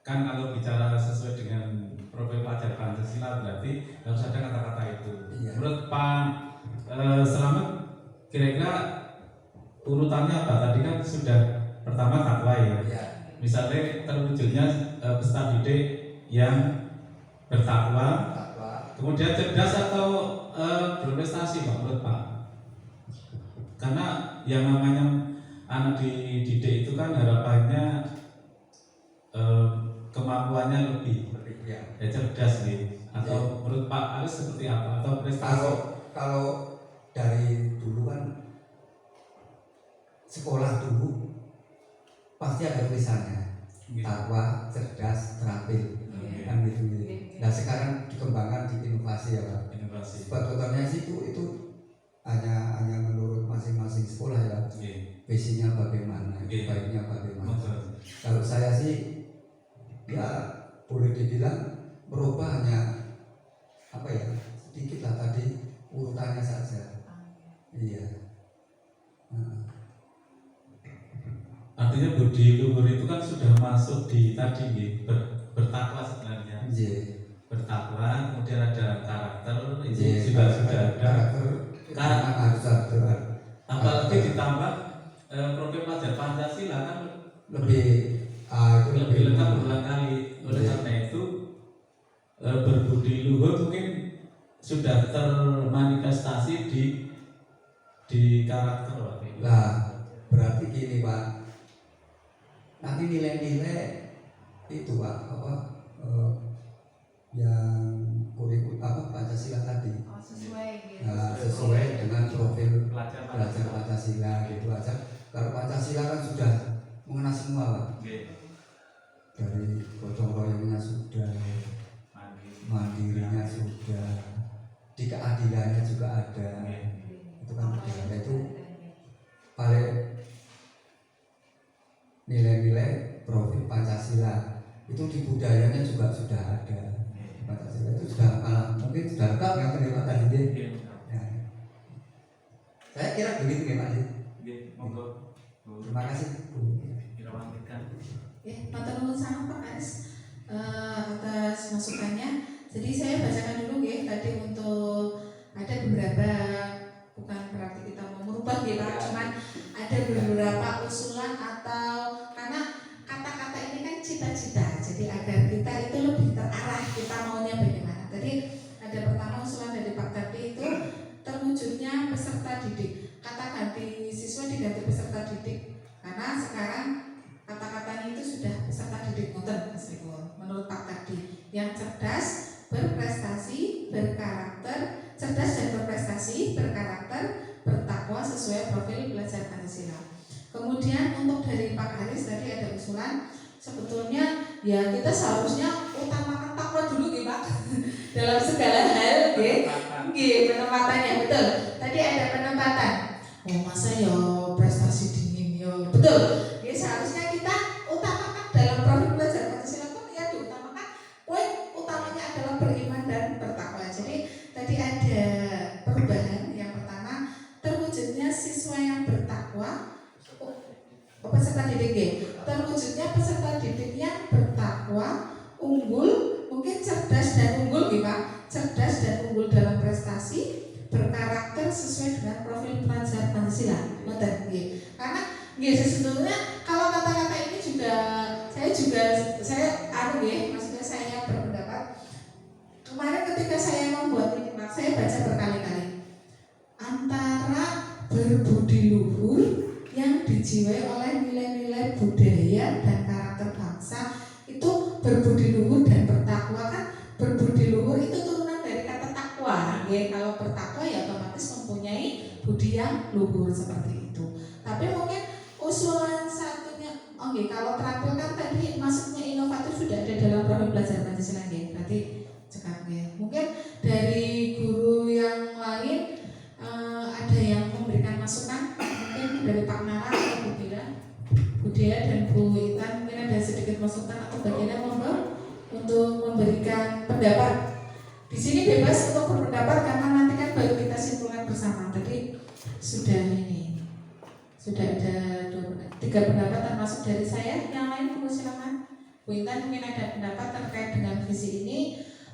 kan kalau bicara sesuai dengan profil pelajar Pancasila berarti harus ada kata-kata itu. Iya. Menurut Pak Selamat kira-kira urutannya apa? Tadi kan sudah pertama takwa ya. Iya. Misalnya terwujudnya peserta didik yang bertakwa, kemudian cerdas atau berprestasi Pak menurut Pak? Karena yang namanya anak dididik itu kan harapannya kemampuannya lebih Ya. cerdas gitu. Atau menurut Pak Aris seperti apa? Atau prestasi? Kalau dari dulu kan sekolah dulu pasti ada tulisannya takwa, cerdas, terampil kan gitu. Nah sekarang dikembangkan di inovasi ya Pak. Inovasi. Sebetulnya sih itu hanya menurut masing-masing sekolah ya. Visinya bagaimana, baiknya bagaimana. Kalau saya sih ya boleh dibilang merubah hanya sedikit lah tadi urutannya saja. Iya. Artinya budi luhur itu kan sudah masuk di tadi bertakwa sebenarnya. Bertakwa, kemudian ada karakter itu juga sudah ada. Karakter harus ada. Apalagi ditambah profil pelajar Pancasila kan lebih lengkap berulang kali. Oleh karena itu berbudi luhur mungkin sudah termanifestasi di karakter Pak. Lah berarti gini Pak, nanti nilai-nilai itu Pak yang kurikulum Pancasila tadi sesuai gitu. sesuai dengan profil Pelajar belajar Pancasila gitu aja. Kalau Pancasila kan sudah mengenal semua Pak. Dari gotong royongnya sudah, mandirinya sudah, di keadilannya juga ada. Itu kan udah itu paling nilai-nilai profil Pancasila itu di budayanya juga sudah ada. Pancasila itu sudah mungkin sudah lengkap yang terlibat tadi deh. Ya. Saya kira begitu ya Pak. Monggo. Terima kasih. Ya, matur nuwun sangat Pak Aris atas masukannya. Jadi saya bacakan dulu ya tadi untuk ada beberapa, bukan berarti kita mau merubah ya Pak, cuman ada beberapa usulan atau karena kata-kata ini kan cita-cita, jadi agar kita itu lebih terarah kita maunya bagaimana. Tadi ada pertama usulan dari Pak Tati itu terwujudnya peserta didik, kata ganti siswa diganti peserta didik karena sekarang kata-katanya itu sudah peserta didik meskipun menurut Pak Tadi yang cerdas, berprestasi, berkarakter, cerdas dan berprestasi, berkarakter, bertakwa sesuai profil belajar Pancasila. Kemudian untuk dari Pak Aris tadi ada usulan, sebetulnya ya kita seharusnya utamakan takwa dulu gitu Pak dalam segala hal penempatannya betul. Tadi ada penempatan. Oh masa ya prestasi dingin ya betul. Ya seharusnya kita utamakan dalam profil belajar Pancasila pun ya diutamakan. Poin utamanya adalah beriman dan bertakwa. Jadi tadi ada perubahan. Yang pertama terwujudnya siswa yang bertakwa. Peserta didik ya. Terwujudnya peserta didik yang bertakwa, unggul, mungkin cerdas dan unggul gitu Pak. Cerdas dan unggul dalam prestasi, berkarakter sesuai dengan profil pelajar Pancasila. Betul, karena sesungguhnya kalau kata-kata ini maksudnya saya berpendapat kemarin ketika saya membuat ini Pak, saya baca berkali-kali antara berbudi luhur yang dijiwai oleh nilai-nilai budaya dan karakter bangsa itu berbudi luhur dan bertakwa kan. Berbudi luhur itu turunan dari kata takwa ya. Kalau bertakwa ya otomatis mempunyai budi yang luhur seperti itu. Tapi mungkin usulan satunya kalau terampil kan tadi masuknya inovatif sudah ada dalam profil belajar Pancasila ya. Berarti cekap ya. Mungkin dari guru yang lain ada yang memberikan masukan, mungkin dari Pak Nara atau Bu Budia dan Bu Intan mungkin ada sedikit masukan atau bagiannya untuk memberikan pendapat. Di sini bebas untuk berpendapat karena nanti kan baru kita simpulkan bersama. Tadi sudah ada 3 pendapat termasuk dari saya. Yang lain silakan. Bu Intan mungkin ada pendapat terkait dengan visi ini.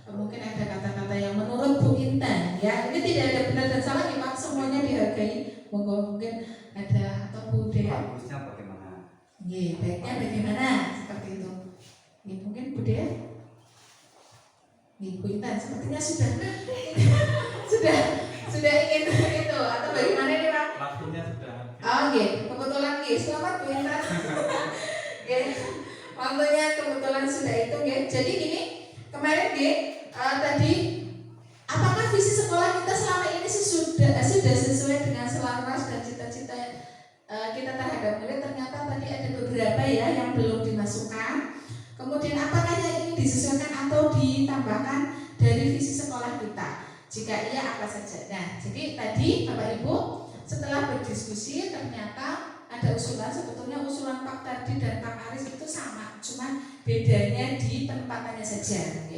Mungkin ada kata-kata yang menurut Bu Intan ya. Ini tidak ada benar dan salah nih Pak, semuanya dihargai. Monggo mungkin ada atau Bu Dea. Bagusnya bagaimana? Baiknya bagaimana seperti itu. Mungkin Bu Dea. Bu Intan sepertinya sudah ingin itu atau bagaimana nih Pak? Waktunya sudah. Kebetulan selamat Bu Intan. Waktunya kebetulan sudah itu Jadi gini, kemarin tadi apakah visi sekolah kita selama ini sudah sesuai dengan selaras dan cita-cita kita terhadap murid? Ternyata tadi ada beberapa ya yang belum dimasukkan. Kemudian apakah yang ini disesuaikan atau ditambahkan dari visi sekolah kita? Jika iya apa saja? Nah, jadi tadi Bapak Ibu setelah berdiskusi ternyata ada usulan, sebetulnya usulan Pak Tardi dan Pak Aris itu sama, cuma bedanya di penempatannya saja.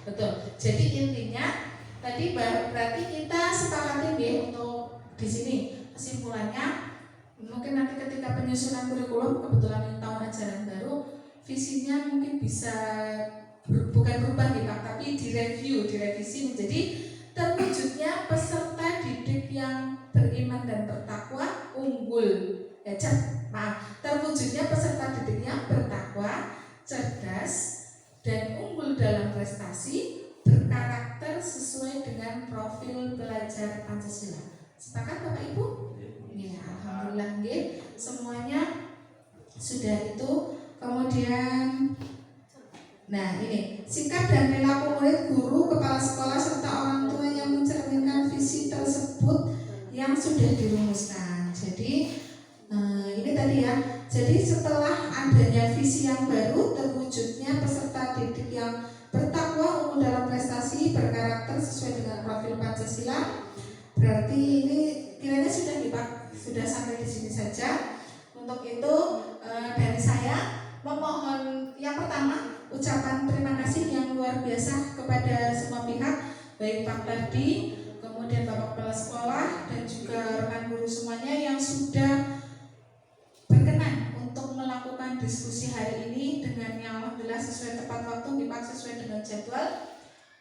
Betul. Jadi intinya tadi berarti kita sepakati untuk di sini kesimpulannya mungkin nanti ketika penyusunan kurikulum kebetulan tahun ajaran baru visinya mungkin bisa bukan berubah Pak, tapi direvisi menjadi terwujudnya peserta didik yang beriman dan bertakwa, unggul, terwujudnya peserta didik yang bertakwa, cerdas dan unggul dalam prestasi, berkarakter sesuai dengan profil pelajar Pancasila. Sepakat Bapak Ibu? Ya, alhamdulillah semuanya sudah itu. Kemudian ini sikap dan perilaku murid, guru, kepala sekolah serta orang tua yang mencerminkan visi tersebut yang sudah dirumuskan. Jadi ini tadi ya. Jadi setelah adanya visi yang baru, terwujudnya peserta didik yang bertakwa, unggul dalam prestasi, berkarakter sesuai dengan profil Pancasila. Berarti ini kiranya sudah Pak, sudah sampai di sini saja. Untuk itu dari saya memohon yang pertama ucapan terima kasih yang luar biasa kepada semua pihak, baik Pak Tardi, kemudian Bapak Kepala Sekolah dan juga rekan guru semuanya yang sudah berkenan untuk melakukan diskusi hari ini dengan yang alhamdulillah sesuai tepat waktu, sesuai dengan jadwal.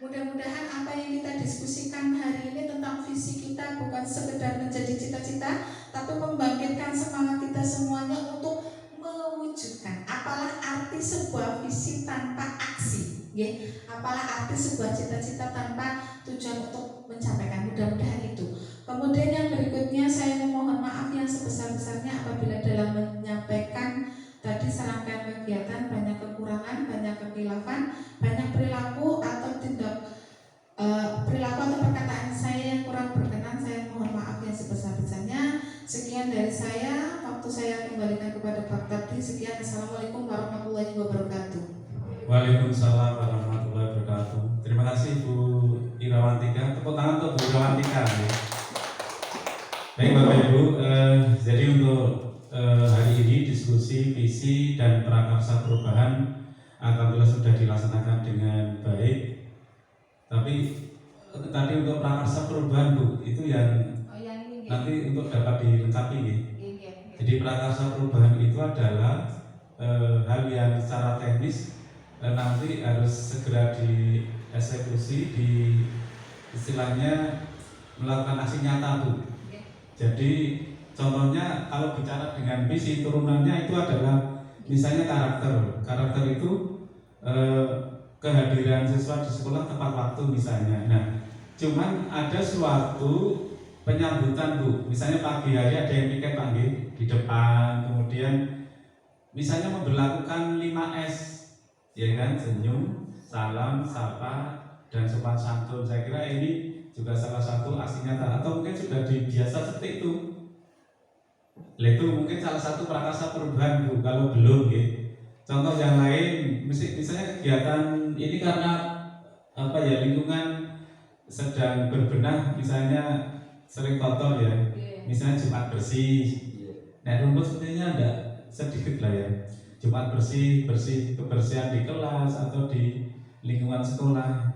Mudah-mudahan apa yang kita diskusikan hari ini tentang visi kita bukan sekedar menjadi cita-cita, tapi membangkitkan semangat kita semuanya untuk mewujudkan. Apalah arti sebuah visi tanpa aksi, apalah arti sebuah cita-cita tanpa tujuan untuk mencapaikan. Mudah-mudahan itu. Kemudian yang berikutnya saya memohon maaf yang sebesar-besarnya apabila dalam menyampaikan tadi serangkaian kegiatan banyak kekurangan, banyak kekhilafan, banyak perilaku atau perilaku atau perkataan saya yang kurang berkenan. Saya mohon maaf yang sebesar-besarnya. Sekian dari saya. waktu saya kembalikan kepada Pak Tati. Sekian, Assalamualaikum warahmatullahi wabarakatuh. Waalaikumsalam warahmatullahi wabarakatuh. Terima kasih Bu Irawantika. Tepuk tangan untuk Bu Irawantika. Baik Bapak Ibu, jadi untuk hari ini diskusi visi dan prakarsa perubahan alhamdulillah sudah dilaksanakan dengan baik. Tapi tadi untuk prakarsa perubahan Bu, itu yang Oh, yang ini. nanti untuk dapat dilengkapi ya. Iya. Jadi prakarsa perubahan itu adalah hal yang secara teknis nanti harus segera dieksekusi, di istilahnya melakukan aksi nyata Bu. Jadi contohnya kalau bicara dengan visi turunannya itu adalah misalnya karakter itu kehadiran siswa di sekolah tepat waktu misalnya. Nah, cuman ada suatu penyambutan Bu, misalnya pagi hari ada yang piket panggil di depan, kemudian misalnya memberlakukan 5S, ya kan, senyum, salam, sapa, dan sopan santun. Saya kira ini juga salah satu aksi nyata, atau mungkin sudah dibiasa seperti itu. Itu mungkin salah satu prakarsa perubahan Bu, kalau belum ya. Contoh yang lain, misalnya kegiatan ini karena lingkungan sedang berbenah, misalnya sering kotor ya, misalnya Jumat bersih. Nah rumput sepertinya enggak sedikit lah ya. Jumat bersih kebersihan di kelas atau di lingkungan sekolah.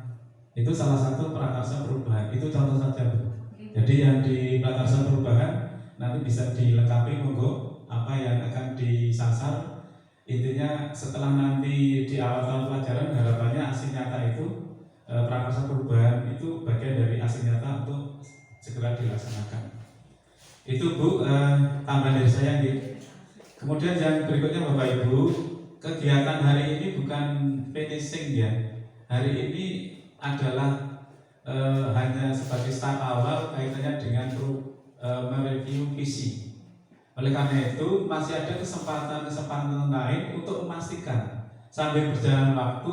Itu salah satu prakarsa perubahan. Itu contoh saja Bu. Jadi yang di prakarsa perubahan nanti bisa dilengkapi monggo apa yang akan disasar. Intinya setelah nanti di awal tahun pelajaran harapannya aksi nyata itu prakarsa perubahan itu bagian dari aksi nyata untuk segera dilaksanakan. Itu Bu, tambahan dari saya gitu. Kemudian yang berikutnya Bapak Ibu, kegiatan hari ini bukan finishing ya. Hari ini adalah hanya sebagai start awal kaitannya dengan mereview visi. Oleh karena itu masih ada kesempatan lain untuk memastikan sambil berjalan waktu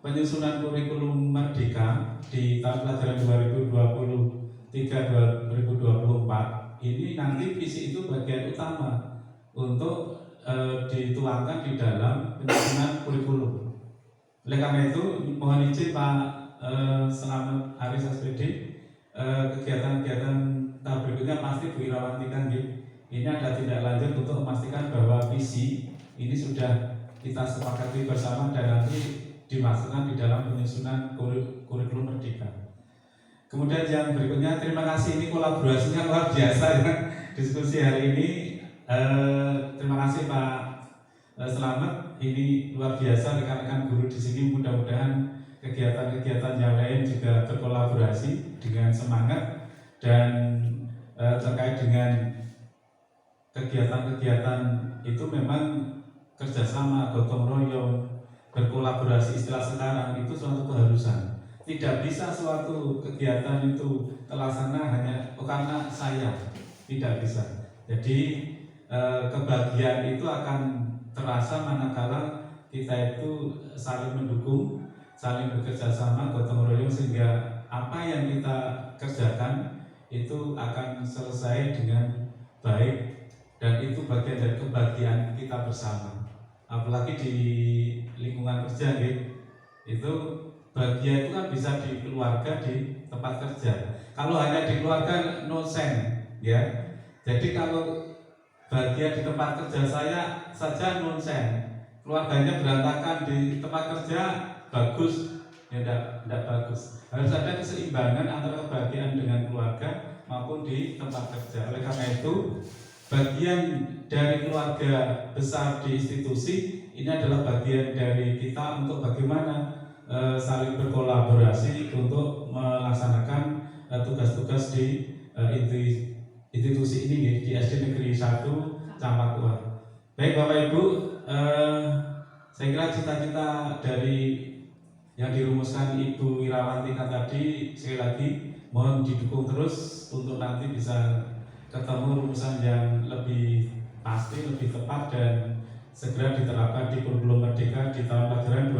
penyusunan kurikulum Merdeka di tahun pelajaran 2023-2024 ini nanti visi itu bagian utama untuk dituangkan di dalam penyusunan kurikulum. Oleh karena itu mohon izin Pak Selamat Aris SPD, kegiatan-kegiatan tahap berikutnya pasti Bu Irawantika ini adalah tindak lanjut untuk memastikan bahwa visi ini sudah kita sepakati bersama dan nanti dimasukkan di dalam penyusunan kurikulum Merdeka. Kemudian yang berikutnya, terima kasih, ini kolaborasinya luar biasa ya diskusi hari ini. Terima kasih Pak Selamat, ini luar biasa rekan-rekan guru di sini. Mudah-mudahan kegiatan-kegiatan yang lain juga berkolaborasi dengan semangat dan terkait dengan kegiatan-kegiatan itu memang kerjasama, gotong royong, berkolaborasi istilah sekarang itu suatu keharusan. Tidak bisa suatu kegiatan itu terlaksana hanya karena saya, tidak bisa. Jadi kebahagiaan itu akan terasa manakala kita itu saling mendukung, saling bekerja sama, gotong royong, sehingga apa yang kita kerjakan itu akan selesai dengan baik dan itu bagian dari kebahagiaan kita bersama. Apalagi di lingkungan kerja itu bahagia itu kan bisa di keluarga, di tempat kerja. Kalau hanya di keluarga no sense ya. Jadi kalau bahagia di tempat kerja saya saja nonsen, keluarganya berantakan di tempat kerja bagus, ya tidak bagus. Harus ada keseimbangan antara kebahagiaan dengan keluarga maupun di tempat kerja. Oleh karena itu bagian dari keluarga besar di institusi ini adalah bagian dari kita untuk bagaimana saling berkolaborasi untuk melaksanakan tugas-tugas di institusi ini di SD Negeri 1 Campakua. Baik Bapak Ibu, saya kira cita-cita dari yang dirumuskan Ibu Irawantika tadi sekali lagi mohon didukung terus untuk nanti bisa ketemu rumusan yang lebih pasti, lebih tepat dan segera diterapkan di kurikulum Merdeka di tahun pelajaran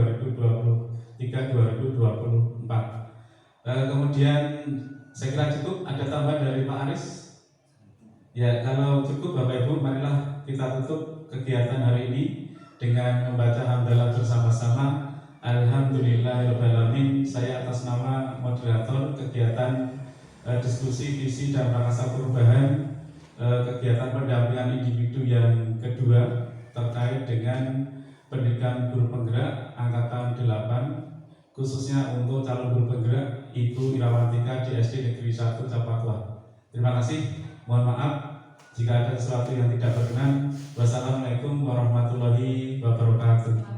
2023-2024. Kemudian saya kira cukup. Ada tambahan dari Pak Aris? Ya, kalau cukup Bapak Ibu, marilah kita tutup kegiatan hari ini dengan membaca hamdalah bersama-sama. Alhamdulillahirobbilalamin. Saya atas nama moderator kegiatan diskusi visi dan prakasa perubahan kegiatan pendampingan individu yang kedua terkait dengan pendidikan guru penggerak angkatan 8, khususnya untuk calon guru penggerak Ibu Irawantika di SD Negeri 1 Capakwa. Terima kasih. Mohon maaf jika ada sesuatu yang tidak berkenan. Wassalamualaikum warahmatullahi wabarakatuh.